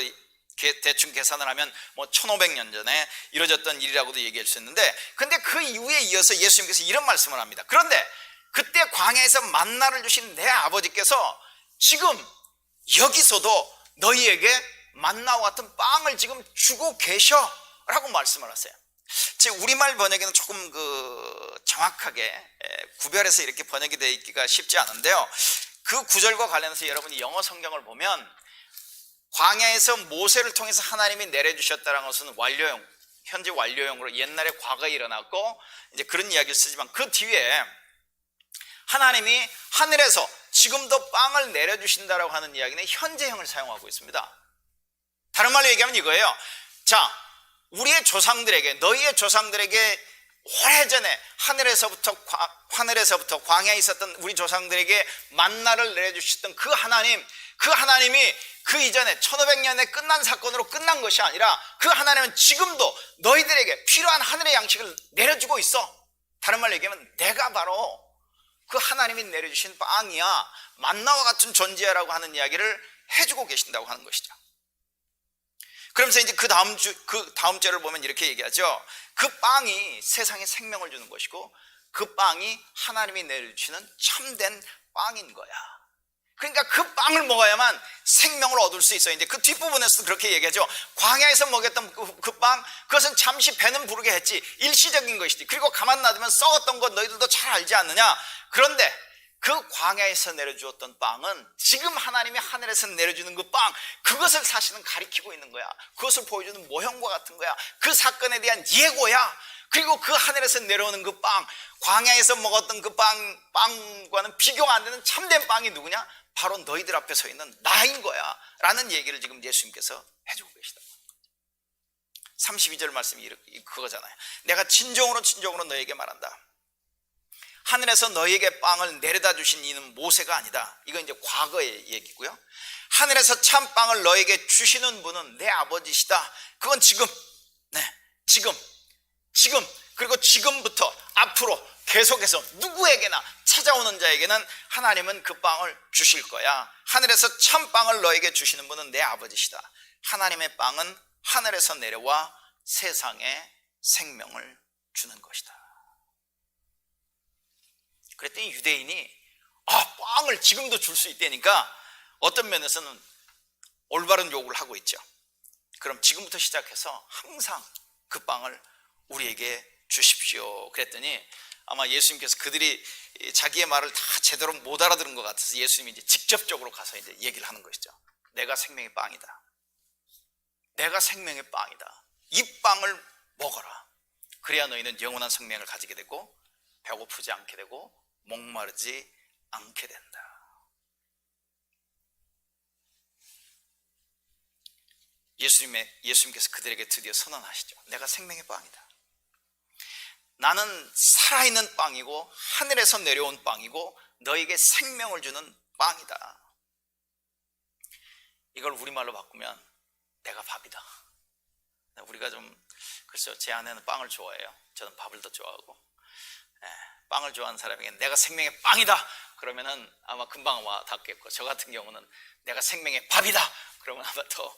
Speaker 1: 대충 계산을 하면 뭐 1500년 전에 이루어졌던 일이라고도 얘기할 수 있는데, 근데 그 이후에 이어서 예수님께서 이런 말씀을 합니다. 그런데 그때 광야에서 만나를 주신 내 아버지께서 지금 여기서도 너희에게 만나와 같은 빵을 지금 주고 계셔 라고 말씀을 하세요. 제 우리말 번역에는 조금 정확하게 구별해서 이렇게 번역이 되어 있기가 쉽지 않은데요, 그 구절과 관련해서 여러분이 영어 성경을 보면 광야에서 모세를 통해서 하나님이 내려주셨다는 것은 완료형, 현재 완료형으로 옛날에 과거에 일어났고 이제 그런 이야기를 쓰지만, 그 뒤에 하나님이 하늘에서 지금도 빵을 내려주신다라고 하는 이야기는 현재형을 사용하고 있습니다. 다른 말로 얘기하면 이거예요. 자, 우리의 조상들에게, 너희의 조상들에게 오래전에 하늘에서부터 광야에 있었던 우리 조상들에게 만나를 내려주셨던 그 하나님이 그 이전에 1500년에 끝난 사건으로 끝난 것이 아니라 그 하나님은 지금도 너희들에게 필요한 하늘의 양식을 내려주고 있어. 다른 말로 얘기하면 내가 바로 그 하나님이 내려주신 빵이야, 만나와 같은 존재야라고 하는 이야기를 해주고 계신다고 하는 것이죠. 그러면서 이제 그 다음 절을 보면 이렇게 얘기하죠. 그 빵이 세상에 생명을 주는 것이고 그 빵이 하나님이 내려주시는 참된 빵인 거야. 그러니까 그 빵을 먹어야만 생명을 얻을 수 있어요. 이제 그 뒷부분에서도 그렇게 얘기하죠. 광야에서 먹였던 그 빵, 그것은 잠시 배는 부르게 했지 일시적인 것이지. 그리고 가만 놔두면 썩었던 것 너희들도 잘 알지 않느냐. 그런데 그 광야에서 내려주었던 빵은 지금 하나님이 하늘에서 내려주는 그 빵, 그것을 사실은 가리키고 있는 거야. 그것을 보여주는 모형과 같은 거야. 그 사건에 대한 예고야. 그리고 그 하늘에서 내려오는 그 빵, 광야에서 먹었던 그 빵과는 비교가 안 되는 참된 빵이 누구냐? 바로 너희들 앞에 서 있는 나인 거야 라는 얘기를 지금 예수님께서 해주고 계시다. 32절 말씀이 그거잖아요. 내가 진정으로 너희에게 말한다. 하늘에서 너희에게 빵을 내려다 주신 이는 모세가 아니다. 이건 이제 과거의 얘기고요. 하늘에서 참 빵을 너희에게 주시는 분은 내 아버지시다. 그건 지금, 지금 그리고 지금부터 앞으로 계속해서 누구에게나 찾아오는 자에게는 하나님은 그 빵을 주실 거야. 하늘에서 참 빵을 너에게 주시는 분은 내 아버지시다. 하나님의 빵은 하늘에서 내려와 세상에 생명을 주는 것이다. 그랬더니 유대인이 빵을 지금도 줄 수 있다니까 어떤 면에서는 올바른 요구를 하고 있죠. 그럼 지금부터 시작해서 항상 그 빵을 우리에게 주십시오. 그랬더니 아마 예수님께서 그들이 자기의 말을 다 제대로 못 알아들은 것 같아서 예수님이 이제 직접적으로 가서 이제 얘기를 하는 것이죠. 내가 생명의 빵이다. 내가 생명의 빵이다. 이 빵을 먹어라. 그래야 너희는 영원한 생명을 가지게 되고 배고프지 않게 되고 목마르지 않게 된다. 예수님께서 그들에게 드디어 선언하시죠. 내가 생명의 빵이다. 나는 살아있는 빵이고 하늘에서 내려온 빵이고 너에게 생명을 주는 빵이다. 이걸 우리말로 바꾸면 내가 밥이다. 우리가 글쎄요, 제 아내는 빵을 좋아해요. 저는 밥을 더 좋아하고. 빵을 좋아하는 사람에게 내가 생명의 빵이다 그러면은 아마 금방 와 닿겠고, 저 같은 경우는 내가 생명의 밥이다 그러면 아마 더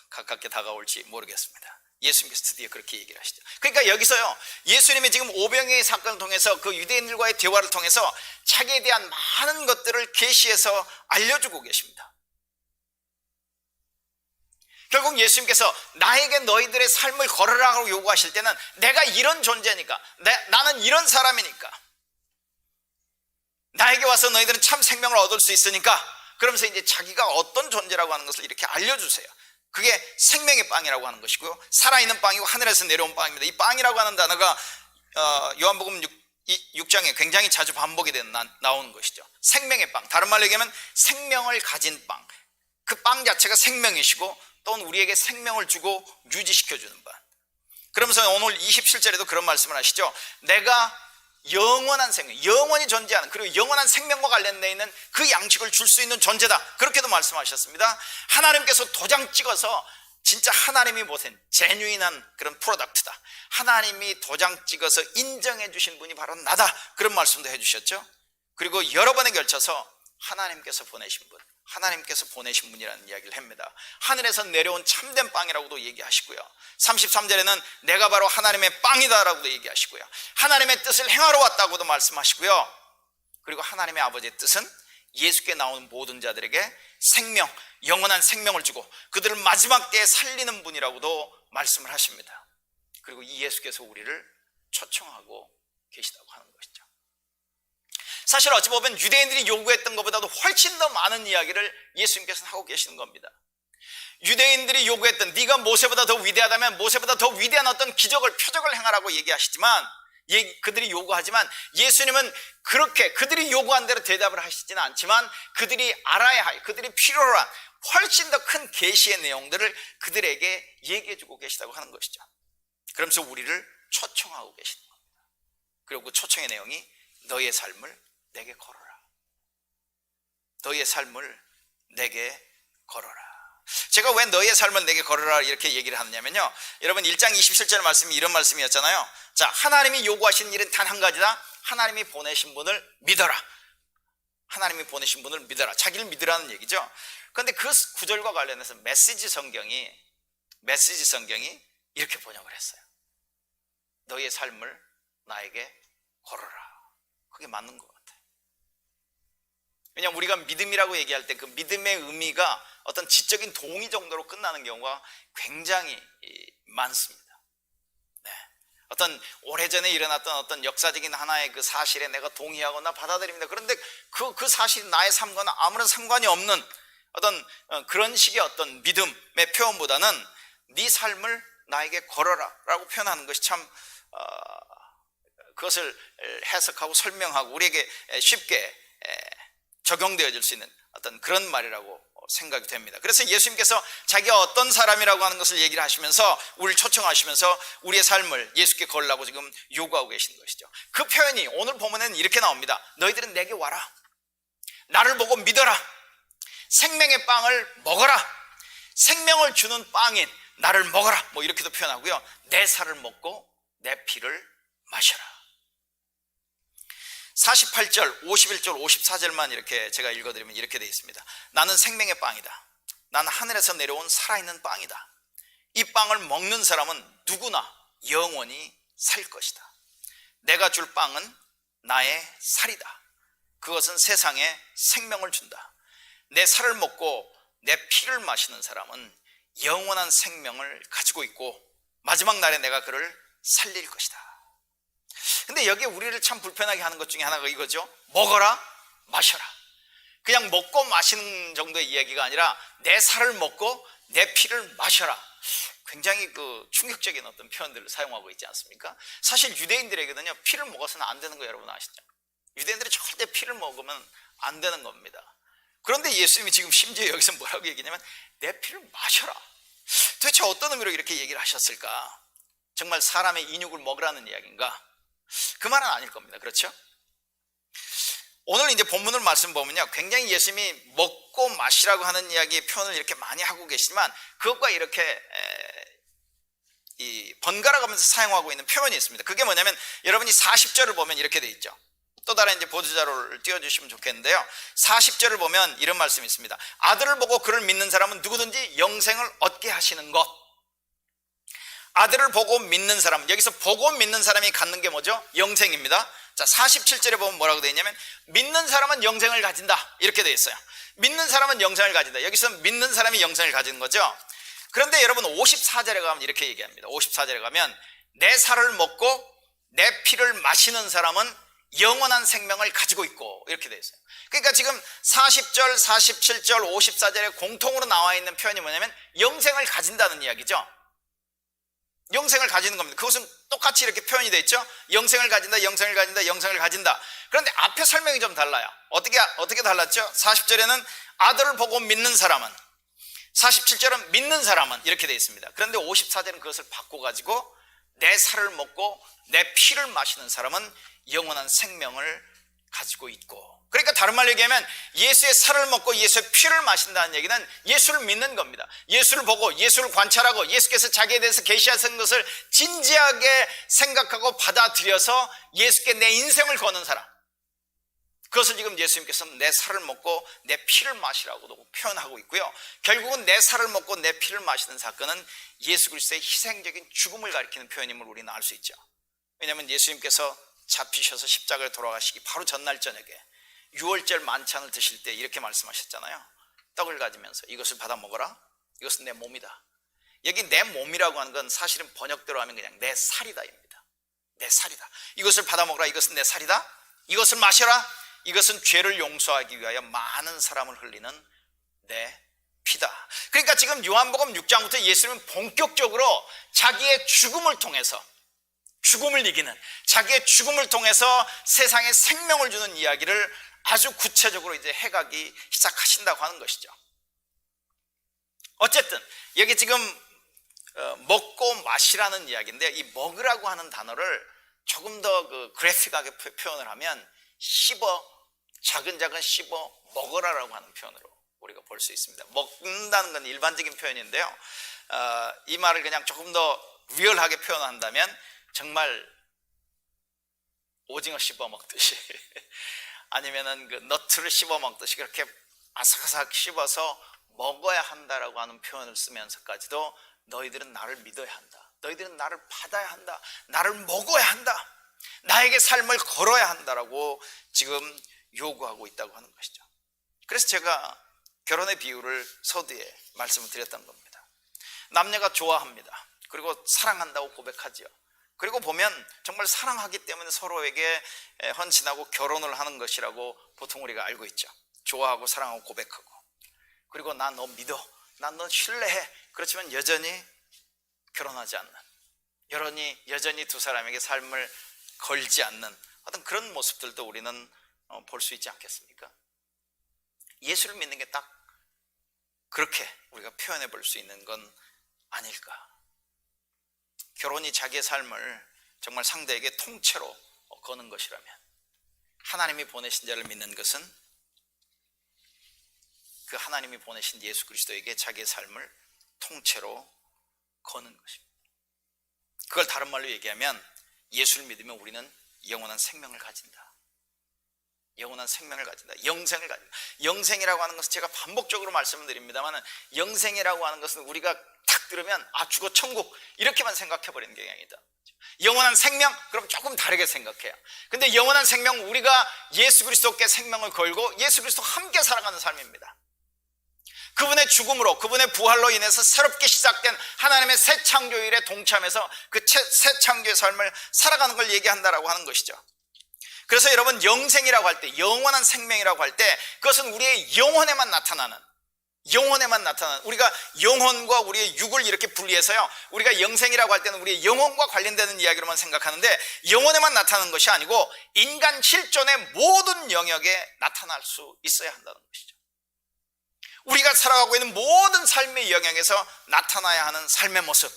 Speaker 1: 가깝게 다가올지 모르겠습니다. 예수님께서 드디어 그렇게 얘기를 하시죠. 그러니까 여기서요, 예수님이 지금 오병이의 사건을 통해서 그 유대인들과의 대화를 통해서 자기에 대한 많은 것들을 계시해서 알려주고 계십니다. 결국 예수님께서 나에게 너희들의 삶을 걸으라고 요구하실 때는 내가 이런 존재니까, 나는 이런 사람이니까, 나에게 와서 너희들은 참 생명을 얻을 수 있으니까, 그러면서 이제 자기가 어떤 존재라고 하는 것을 이렇게 알려주세요. 그게 생명의 빵이라고 하는 것이고요, 살아있는 빵이고 하늘에서 내려온 빵입니다. 이 빵이라고 하는 단어가 요한복음 이 6장에 굉장히 자주 반복이 나오는 것이죠. 생명의 빵, 다른 말로 얘기하면 생명을 가진 빵. 그 빵 자체가 생명이시고 또는 우리에게 생명을 주고 유지시켜주는 바. 그러면서 오늘 27절에도 그런 말씀을 하시죠. 내가 영원한 생명, 영원히 존재하는, 그리고 영원한 생명과 관련되어 있는 그 양식을 줄 수 있는 존재다. 그렇게도 말씀하셨습니다. 하나님께서 도장 찍어서 진짜 하나님이 보신 제뉴인한 그런 프로덕트다. 하나님이 도장 찍어서 인정해 주신 분이 바로 나다. 그런 말씀도 해주셨죠. 그리고 여러 번에 걸쳐서 하나님께서 보내신 분, 하나님께서 보내신 분이라는 이야기를 합니다. 하늘에서 내려온 참된 빵이라고도 얘기하시고요. 33절에는 내가 바로 하나님의 빵이다 라고도 얘기하시고요. 하나님의 뜻을 행하러 왔다고도 말씀하시고요. 그리고 하나님의 아버지의 뜻은 예수께 나오는 모든 자들에게 생명, 영원한 생명을 주고 그들을 마지막 때에 살리는 분이라고도 말씀을 하십니다. 그리고 이 예수께서 우리를 초청하고 계시다고 하는 것이죠. 사실 어찌 보면 유대인들이 요구했던 것보다도 훨씬 더 많은 이야기를 예수님께서는 하고 계시는 겁니다. 유대인들이 요구했던, 네가 모세보다 더 위대하다면 모세보다 더 위대한 어떤 기적을, 표적을 행하라고 얘기하시지만, 그들이 요구하지만 예수님은 그렇게 그들이 요구한 대로 대답을 하시지는 않지만 그들이 알아야 할, 그들이 필요로 한 훨씬 더 큰 계시의 내용들을 그들에게 얘기해 주고 계시다고 하는 것이죠. 그러면서 우리를 초청하고 계시는 겁니다. 그리고 그 초청의 내용이 너의 삶을 내게 걸어라. 너의 삶을 내게 걸어라. 제가 왜 너의 삶을 내게 걸어라 이렇게 얘기를 하느냐면요, 여러분 1장 27절 말씀이 이런 말씀이었잖아요. 자, 하나님이 요구하시는 일은 단 한 가지다. 하나님이 보내신 분을 믿어라. 하나님이 보내신 분을 믿어라. 자기를 믿으라는 얘기죠. 그런데 그 구절과 관련해서 메시지 성경이 이렇게 번역을 했어요. 너의 삶을 나에게 걸어라. 그게 맞는 것 같아요. 왜냐하면 우리가 믿음이라고 얘기할 때 그 믿음의 의미가 어떤 지적인 동의 정도로 끝나는 경우가 굉장히 많습니다. 네. 어떤 오래전에 일어났던 어떤 역사적인 하나의 그 사실에 내가 동의하거나 받아들입니다. 그런데 그 사실이 나의 삶과는 아무런 상관이 없는 어떤 그런 식의 어떤 믿음의 표현보다는 네 삶을 나에게 걸어라 라고 표현하는 것이 참 그것을 해석하고 설명하고 우리에게 쉽게 적용되어질 수 있는 어떤 그런 말이라고 생각이 됩니다. 그래서 예수님께서 자기가 어떤 사람이라고 하는 것을 얘기를 하시면서 우리를 초청하시면서 우리의 삶을 예수께 걸라고 지금 요구하고 계시는 것이죠. 그 표현이 오늘 본문에는 이렇게 나옵니다. 너희들은 내게 와라. 나를 보고 믿어라. 생명의 빵을 먹어라. 생명을 주는 빵인 나를 먹어라. 뭐 이렇게도 표현하고요. 내 살을 먹고 내 피를 마셔라. 48절, 51절, 54절만 이렇게 제가 읽어드리면 이렇게 되어 있습니다. 나는 생명의 빵이다. 나는 하늘에서 내려온 살아있는 빵이다. 이 빵을 먹는 사람은 누구나 영원히 살 것이다. 내가 줄 빵은 나의 살이다. 그것은 세상에 생명을 준다. 내 살을 먹고 내 피를 마시는 사람은 영원한 생명을 가지고 있고 마지막 날에 내가 그를 살릴 것이다. 근데 여기에 우리를 참 불편하게 하는 것 중에 하나가 이거죠. 먹어라, 마셔라. 그냥 먹고 마시는 정도의 이야기가 아니라 내 살을 먹고 내 피를 마셔라. 굉장히 그 충격적인 어떤 표현들을 사용하고 있지 않습니까? 사실 유대인들에게는요, 피를 먹어서는 안 되는 거 여러분 아시죠? 유대인들이 절대 피를 먹으면 안 되는 겁니다. 그런데 예수님이 지금 심지어 여기서 뭐라고 얘기냐면 내 피를 마셔라. 도대체 어떤 의미로 이렇게 얘기를 하셨을까? 정말 사람의 인육을 먹으라는 이야기인가? 그 말은 아닐 겁니다. 그렇죠? 오늘 이제 본문을 말씀 보면요, 굉장히 예수님이 먹고 마시라고 하는 이야기의 표현을 이렇게 많이 하고 계시지만 그것과 이렇게 번갈아 가면서 사용하고 있는 표현이 있습니다. 그게 뭐냐면 여러분이 40절을 보면 이렇게 돼 있죠. 또 다른 이제 보도자료를 띄워주시면 좋겠는데요, 40절을 보면 이런 말씀이 있습니다. 아들을 보고 그를 믿는 사람은 누구든지 영생을 얻게 하시는 것. 아들을 보고 믿는 사람, 여기서 보고 믿는 사람이 갖는 게 뭐죠? 영생입니다. 자, 47절에 보면 뭐라고 되어 있냐면 믿는 사람은 영생을 가진다 이렇게 되어 있어요. 믿는 사람은 영생을 가진다. 여기서 믿는 사람이 영생을 가지는 거죠. 그런데 여러분 54절에 가면 이렇게 얘기합니다. 54절에 가면 내 살을 먹고 내 피를 마시는 사람은 영원한 생명을 가지고 있고 이렇게 되어 있어요. 그러니까 지금 40절, 47절, 54절에 공통으로 나와 있는 표현이 뭐냐면 영생을 가진다는 이야기죠. 영생을 가지는 겁니다. 그것은 똑같이 이렇게 표현이 되어 있죠. 영생을 가진다, 영생을 가진다, 영생을 가진다. 그런데 앞에 설명이 좀 달라요. 어떻게 달랐죠? 40절에는 아들을 보고 믿는 사람은, 47절은 믿는 사람은 이렇게 되어 있습니다. 그런데 54절은 그것을 바꿔가지고 내 살을 먹고 내 피를 마시는 사람은 영원한 생명을 가지고 있고, 그러니까 다른 말로 얘기하면 예수의 살을 먹고 예수의 피를 마신다는 얘기는 예수를 믿는 겁니다. 예수를 보고 예수를 관찰하고 예수께서 자기에 대해서 계시하신 것을 진지하게 생각하고 받아들여서 예수께 내 인생을 거는 사람, 그것을 지금 예수님께서 내 살을 먹고 내 피를 마시라고도 표현하고 있고요. 결국은 내 살을 먹고 내 피를 마시는 사건은 예수 그리스도의 희생적인 죽음을 가리키는 표현임을 우리는 알 수 있죠. 왜냐하면 예수님께서 잡히셔서 십자가에 돌아가시기 바로 전날 저녁에 유월절 만찬을 드실 때 이렇게 말씀하셨잖아요. 떡을 가지면서 이것을 받아 먹어라, 이것은 내 몸이다. 여기 내 몸이라고 하는 건 사실은 번역대로 하면 그냥 내 살이다입니다. 내 살이다. 이것을 받아 먹어라, 이것은 내 살이다. 이것을 마셔라, 이것은 죄를 용서하기 위하여 많은 사람을 흘리는 내 피다. 그러니까 지금 요한복음 6장부터 예수님은 본격적으로 자기의 죽음을 통해서, 죽음을 이기는 자기의 죽음을 통해서 세상에 생명을 주는 이야기를 아주 구체적으로 이제 해가기 시작하신다고 하는 것이죠. 어쨌든 여기 지금 먹고 마시라는 이야기인데, 이 먹으라고 하는 단어를 조금 더 그래픽하게 표현을 하면 작은 씹어 먹어라라고 하는 표현으로 우리가 볼 수 있습니다. 먹는다는 건 일반적인 표현인데요, 이 말을 그냥 조금 더 리얼하게 표현한다면 정말 오징어 씹어 먹듯이 아니면은 그 너트를 씹어 먹듯이 그렇게 아삭아삭 씹어서 먹어야 한다라고 하는 표현을 쓰면서까지도 너희들은 나를 믿어야 한다, 너희들은 나를 받아야 한다, 나를 먹어야 한다, 나에게 삶을 걸어야 한다라고 지금 요구하고 있다고 하는 것이죠. 그래서 제가 결혼의 비유를 서두에 말씀을 드렸던 겁니다. 남녀가 좋아합니다. 그리고 사랑한다고 고백하지요. 그리고 보면 정말 사랑하기 때문에 서로에게 헌신하고 결혼을 하는 것이라고 보통 우리가 알고 있죠. 좋아하고 사랑하고 고백하고, 그리고 나 너 믿어, 난 너 신뢰해. 그렇지만 여전히 결혼하지 않는, 여전히 두 사람에게 삶을 걸지 않는 어떤 그런 모습들도 우리는 볼 수 있지 않겠습니까? 예수를 믿는 게 딱 그렇게 우리가 표현해 볼 수 있는 건 아닐까. 결혼이 자기의 삶을 정말 상대에게 통째로 거는 것이라면, 하나님이 보내신 자를 믿는 것은 그 하나님이 보내신 예수 그리스도에게 자기의 삶을 통째로 거는 것입니다. 그걸 다른 말로 얘기하면 예수를 믿으면 우리는 영원한 생명을 가진다. 영원한 생명을 가진다. 영생을 가진다. 영생이라고 하는 것은 제가 반복적으로 말씀을 드립니다만, 영생이라고 하는 것은 우리가 딱 들으면 죽어 천국 이렇게만 생각해버리는 경향이 있다. 영원한 생명? 그럼 조금 다르게 생각해요. 근데 영원한 생명, 우리가 예수 그리스도께 생명을 걸고 예수 그리스도와 함께 살아가는 삶입니다. 그분의 죽음으로, 그분의 부활로 인해서 새롭게 시작된 하나님의 새 창조일에 동참해서 그 새 창조의 삶을 살아가는 걸 얘기한다라고 하는 것이죠. 그래서 여러분, 영생이라고 할 때, 영원한 생명이라고 할 때, 그것은 우리의 영혼에만 나타나는, 우리가 영혼과 우리의 육을 이렇게 분리해서요, 우리가 영생이라고 할 때는 우리의 영혼과 관련되는 이야기로만 생각하는데, 영혼에만 나타나는 것이 아니고 인간 실존의 모든 영역에 나타날 수 있어야 한다는 것이죠. 우리가 살아가고 있는 모든 삶의 영역에서 나타나야 하는 삶의 모습,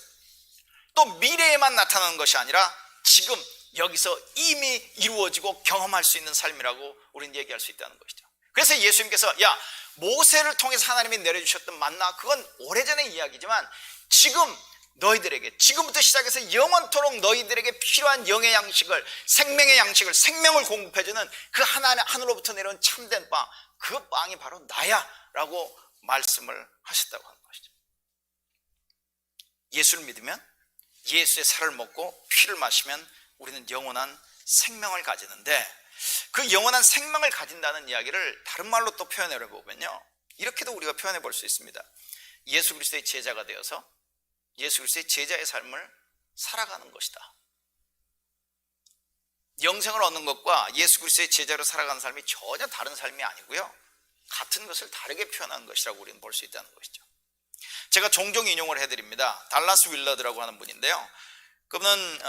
Speaker 1: 또 미래에만 나타나는 것이 아니라 지금 여기서 이미 이루어지고 경험할 수 있는 삶이라고 우리는 얘기할 수 있다는 것이죠. 그래서 예수님께서 모세를 통해서 하나님이 내려주셨던 만나, 그건 오래전의 이야기지만 지금 너희들에게, 지금부터 시작해서 영원토록 너희들에게 필요한 영의 양식을, 생명의 양식을, 생명을 공급해주는 그 하늘로부터 내려온 참된 빵, 그 빵이 바로 나야 라고 말씀을 하셨다고 하는 것이죠. 예수를 믿으면, 예수의 살을 먹고 피를 마시면 우리는 영원한 생명을 가지는데, 그 영원한 생명을 가진다는 이야기를 다른 말로 또 표현해 보면요, 이렇게도 우리가 표현해 볼 수 있습니다. 예수 그리스도의 제자가 되어서 예수 그리스도의 제자의 삶을 살아가는 것이다. 영생을 얻는 것과 예수 그리스도의 제자로 살아가는 삶이 전혀 다른 삶이 아니고요, 같은 것을 다르게 표현하는 것이라고 우리는 볼 수 있다는 것이죠. 제가 종종 인용을 해드립니다. 달라스 윌러드라고 하는 분인데요. 그분은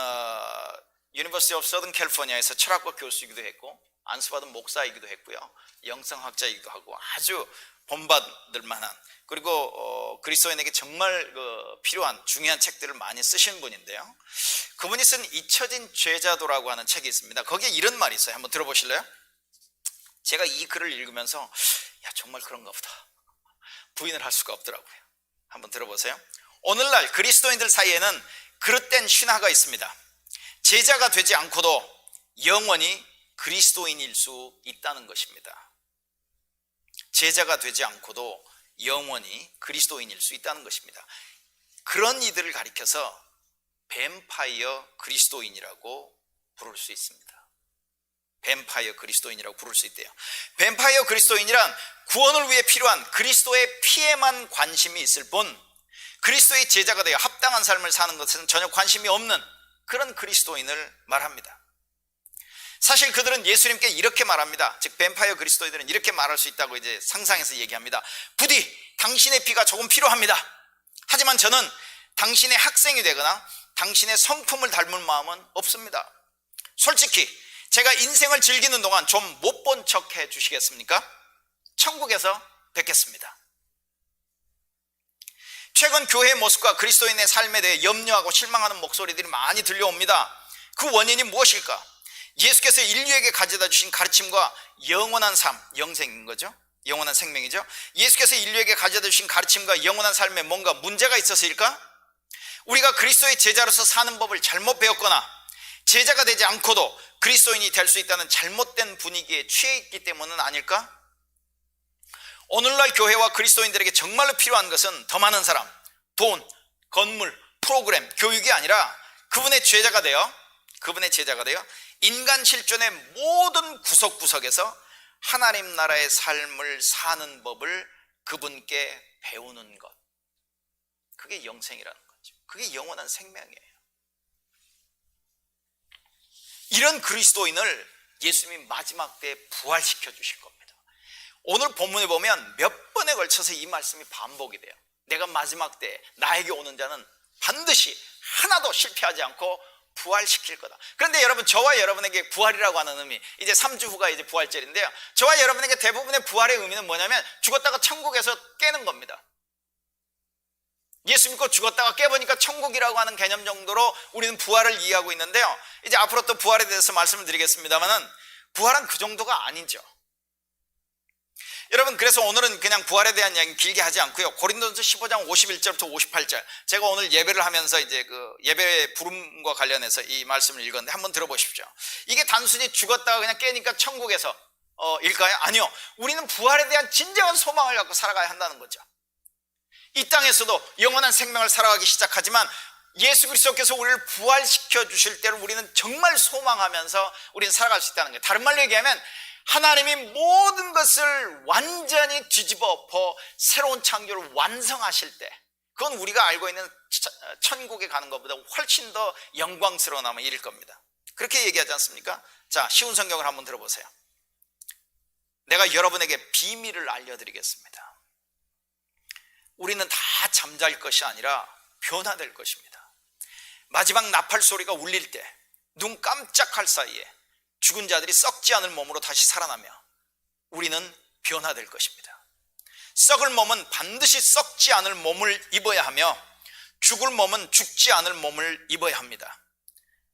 Speaker 1: 유니버시티 오브 서던 캘리포니아에서 철학과 교수이기도 했고 안수받은 목사이기도 했고요. 영성학자이기도 하고 아주 본받을 만한, 그리고 그리스도인에게 정말 필요한 중요한 책들을 많이 쓰신 분인데요. 그분이 쓴 잊혀진 제자도라고 하는 책이 있습니다. 거기에 이런 말이 있어요. 한번 들어보실래요? 제가 이 글을 읽으면서 야, 정말 그런가 보다 부인을 할 수가 없더라고요. 한번 들어보세요. 오늘날 그리스도인들 사이에는 그릇된 신화가 있습니다. 제자가 되지 않고도 영원히 그리스도인일 수 있다는 것입니다. 제자가 되지 않고도 영원히 그리스도인일 수 있다는 것입니다. 그런 이들을 가리켜서 뱀파이어 그리스도인이라고 부를 수 있습니다. 뱀파이어 그리스도인이라고 부를 수 있대요. 뱀파이어 그리스도인이란 구원을 위해 필요한 그리스도의 피에만 관심이 있을 뿐 그리스도의 제자가 되어 합당한 삶을 사는 것은 전혀 관심이 없는 그런 그리스도인을 말합니다. 사실 그들은 예수님께 이렇게 말합니다. 즉 뱀파이어 그리스도인들은 이렇게 말할 수 있다고 이제 상상해서 얘기합니다. 부디 당신의 피가 조금 필요합니다. 하지만 저는 당신의 학생이 되거나 당신의 성품을 닮은 마음은 없습니다. 솔직히 제가 인생을 즐기는 동안 좀 못 본 척 해 주시겠습니까? 천국에서 뵙겠습니다. 최근 교회의 모습과 그리스도인의 삶에 대해 염려하고 실망하는 목소리들이 많이 들려옵니다. 그 원인이 무엇일까? 예수께서 인류에게 가져다 주신 가르침과 영원한 삶, 영생인 거죠. 영원한 생명이죠. 예수께서 인류에게 가져다 주신 가르침과 영원한 삶에 뭔가 문제가 있어서일까? 우리가 그리스도의 제자로서 사는 법을 잘못 배웠거나 제자가 되지 않고도 그리스도인이 될 수 있다는 잘못된 분위기에 취해 있기 때문은 아닐까? 오늘날 교회와 그리스도인들에게 정말로 필요한 것은 더 많은 사람, 돈, 건물, 프로그램, 교육이 아니라 그분의 제자가 되어 인간 실존의 모든 구석구석에서 하나님 나라의 삶을 사는 법을 그분께 배우는 것. 그게 영생이라는 거죠. 그게 영원한 생명이에요. 이런 그리스도인을 예수님이 마지막 때에 부활시켜 주실 겁니다. 오늘 본문에 보면 몇 번에 걸쳐서 이 말씀이 반복이 돼요. 내가 마지막 때에 나에게 오는 자는 반드시 하나도 실패하지 않고 부활시킬 거다. 그런데 여러분, 저와 여러분에게 부활이라고 하는 의미, 이제 3주 후가 이제 부활절인데요. 저와 여러분에게 대부분의 부활의 의미는 뭐냐면 죽었다가 천국에서 깨는 겁니다. 예수 믿고 죽었다가 깨보니까 천국이라고 하는 개념 정도로 우리는 부활을 이해하고 있는데요. 이제 앞으로 또 부활에 대해서 말씀을 드리겠습니다만은 부활은 그 정도가 아니죠. 여러분, 그래서 오늘은 그냥 부활에 대한 이야기 길게 하지 않고요. 고린도전서 15장 51절부터 58절. 제가 오늘 예배를 하면서 이제 그 예배 부름과 관련해서 이 말씀을 읽었는데 한번 들어보십시오. 이게 단순히 죽었다가 그냥 깨니까 천국에서 일까요? 아니요. 우리는 부활에 대한 진정한 소망을 갖고 살아가야 한다는 거죠. 이 땅에서도 영원한 생명을 살아가기 시작하지만 예수 그리스도께서 우리를 부활시켜 주실 때를 우리는 정말 소망하면서 우리는 살아갈 수 있다는 거예요. 다른 말로 얘기하면 하나님이 모든 것을 완전히 뒤집어 엎어 새로운 창조를 완성하실 때, 그건 우리가 알고 있는 천국에 가는 것보다 훨씬 더 영광스러운 아마 일일 겁니다. 그렇게 얘기하지 않습니까? 자, 쉬운 성경을 한번 들어보세요. 내가 여러분에게 비밀을 알려드리겠습니다. 우리는 다 잠잘 것이 아니라 변화될 것입니다. 마지막 나팔 소리가 울릴 때 눈 깜짝할 사이에 죽은 자들이 썩지 않을 몸으로 다시 살아나며 우리는 변화될 것입니다. 썩을 몸은 반드시 썩지 않을 몸을 입어야 하며 죽을 몸은 죽지 않을 몸을 입어야 합니다.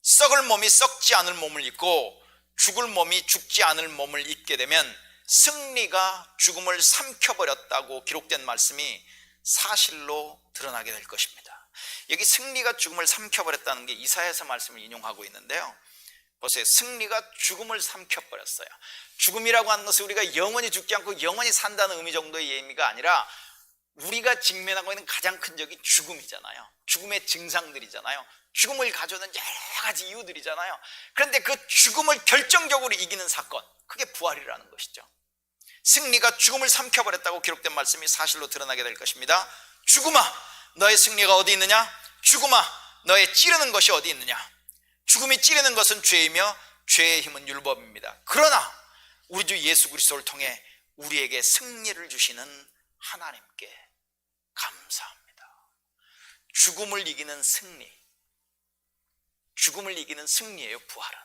Speaker 1: 썩을 몸이 썩지 않을 몸을 입고 죽을 몸이 죽지 않을 몸을 입게 되면 승리가 죽음을 삼켜버렸다고 기록된 말씀이 사실로 드러나게 될 것입니다. 여기 승리가 죽음을 삼켜버렸다는 게 이사야서 말씀을 인용하고 있는데요. 보세요. 승리가 죽음을 삼켜버렸어요. 죽음이라고 하는 것은 우리가 영원히 죽지 않고 영원히 산다는 의미 정도의 의미가 아니라 우리가 직면하고 있는 가장 큰 적이 죽음이잖아요. 죽음의 증상들이잖아요. 죽음을 가져오는 여러 가지 이유들이잖아요. 그런데 그 죽음을 결정적으로 이기는 사건, 그게 부활이라는 것이죠. 승리가 죽음을 삼켜버렸다고 기록된 말씀이 사실로 드러나게 될 것입니다. 죽음아, 너의 승리가 어디 있느냐? 죽음아, 너의 찌르는 것이 어디 있느냐? 죽음이 찌르는 것은 죄이며 죄의 힘은 율법입니다. 그러나 우리 주 예수 그리스도를 통해 우리에게 승리를 주시는 하나님께 감사합니다. 죽음을 이기는 승리. 죽음을 이기는 승리예요, 부활은.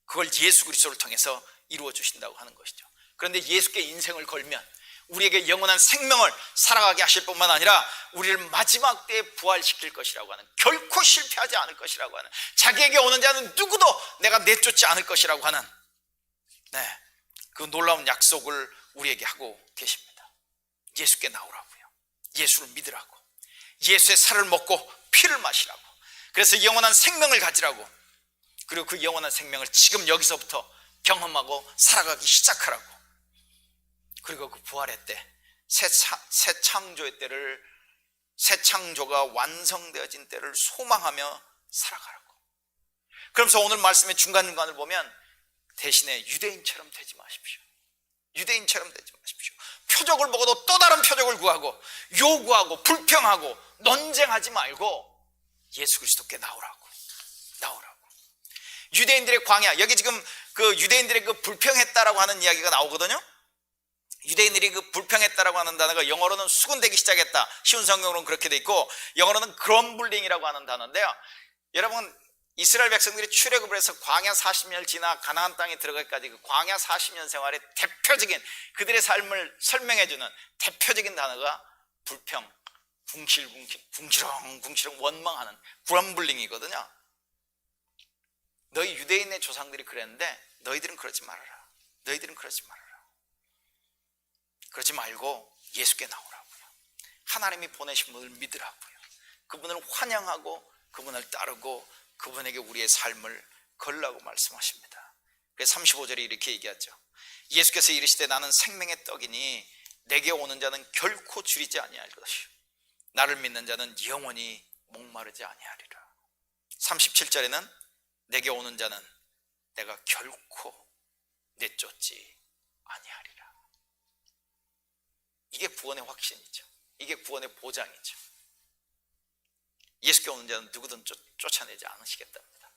Speaker 1: 그걸 예수 그리스도를 통해서 이루어 주신다고 하는 것이죠. 그런데 예수께 인생을 걸면 우리에게 영원한 생명을 살아가게 하실 뿐만 아니라 우리를 마지막 때에 부활시킬 것이라고 하는, 결코 실패하지 않을 것이라고 하는, 자기에게 오는 자는 누구도 내가 내쫓지 않을 것이라고 하는, 그 놀라운 약속을 우리에게 하고 계십니다. 예수께 나오라고요. 예수를 믿으라고. 예수의 살을 먹고 피를 마시라고. 그래서 영원한 생명을 가지라고. 그리고 그 영원한 생명을 지금 여기서부터 경험하고 살아가기 시작하라고. 그리고 그 부활의 때, 새 창조의 때를, 새 창조가 완성되어진 때를 소망하며 살아가라고. 그러면서 오늘 말씀의 중간중간을 보면 대신에 유대인처럼 되지 마십시오. 유대인처럼 되지 마십시오. 표적을 보고도 또 다른 표적을 구하고 요구하고 불평하고 논쟁하지 말고 예수 그리스도께 나오라고. 유대인들의 광야, 여기 지금 그 유대인들의 그 불평했다라고 하는 이야기가 나오거든요. 유대인들이 그 불평했다라고 하는 단어가 영어로는 수군대기 시작했다, 쉬운 성경으로는 그렇게 돼 있고, 영어로는 그럼블링이라고 하는 단어인데요. 여러분, 이스라엘 백성들이 출애굽을 해서 광야 40년을 지나 가나안 땅에 들어가기까지 그 광야 40년 생활의 대표적인, 그들의 삶을 설명해주는 대표적인 단어가 불평, 궁시렁 원망하는 그럼블링이거든요. 너희 유대인의 조상들이 그랬는데 너희들은 그러지 말아라. 그러지 말고 예수께 나오라고요. 하나님이 보내신 분을 믿으라고요. 그분을 환영하고 그분을 따르고 그분에게 우리의 삶을 걸라고 말씀하십니다. 그래서 35절에 이렇게 얘기하죠. 예수께서 이르시되 나는 생명의 떡이니 내게 오는 자는 결코 줄이지 아니할 것이요 나를 믿는 자는 영원히 목마르지 아니하리라. 37절에는 내게 오는 자는 내가 결코 내쫓지 아니하리라. 이게 구원의 확신이죠. 이게 구원의 보장이죠. 예수께 오는 자는 누구든 쫓아내지 않으시겠답니다.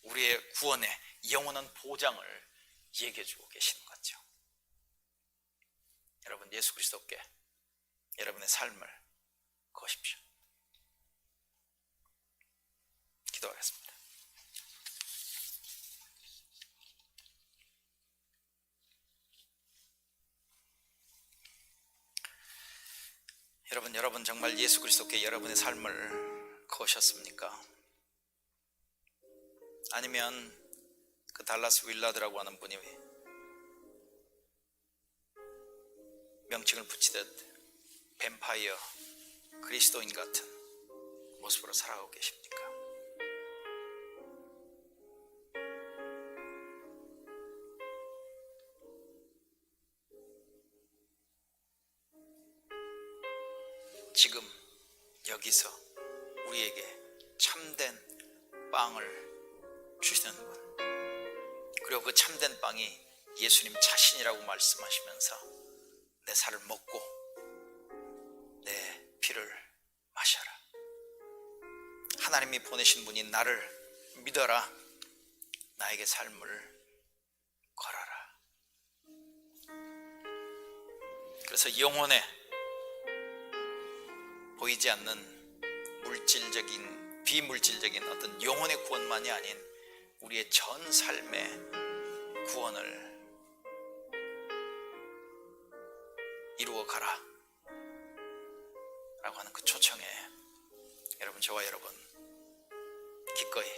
Speaker 1: 우리의 구원의 영원한 보장을 얘기해 주고 계시는 거죠. 여러분, 예수 그리스도께 여러분의 삶을 거십시오. 기도하겠습니다. 여러분 정말 예수 그리스도께 여러분의 삶을 거셨습니까? 아니면 그 달라스 윌라드라고 하는 분이 명칭을 붙이듯 뱀파이어 그리스도인 같은 모습으로 살아가고 계십니까? 지금 여기서 우리에게 참된 빵을 주시는 분, 그리고 그 참된 빵이 예수님 자신이라고 말씀하시면서 내 살을 먹고 내 피를 마셔라. 하나님이 보내신 분이 나를 믿어라. 나에게 삶을 걸어라. 그래서 영혼에 보이지 않는 물질적인, 비물질적인 어떤 영혼의 구원만이 아닌 우리의 전 삶의 구원을 이루어 가라 라고 하는 그 초청에 여러분, 저와 여러분 기꺼이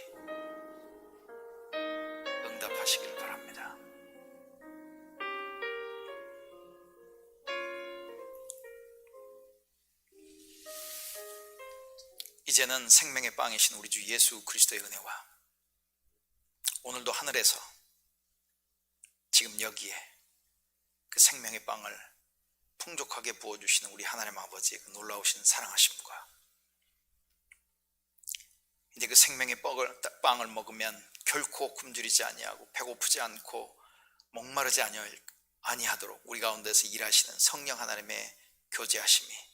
Speaker 1: 응답하시길 바랍니다. 이제는 생명의 빵이신 우리 주 예수 그리스도의 은혜와 오늘도 하늘에서 지금 여기에 그 생명의 빵을 풍족하게 부어주시는 우리 하나님 아버지의 그 놀라우신 사랑하심과 이제 그 생명의 빵을 먹으면 결코 굶주리지 아니하고 배고프지 않고 목마르지 아니하도록 우리 가운데서 일하시는 성령 하나님의 교제하심이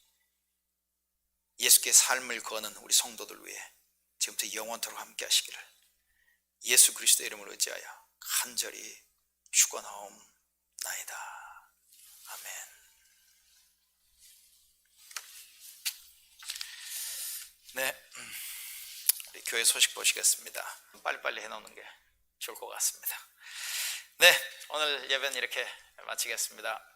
Speaker 1: 예수께 삶을 거는 우리 성도들 위해 지금부터 영원토록 함께 하시기를 예수 그리스도의 이름으로 의지하여 간절히 축원하옵나이다. 아멘. 네, 우리 교회 소식 보시겠습니다. 빨리빨리 해놓는 게 좋을 것 같습니다. 네, 오늘 예배는 이렇게 마치겠습니다.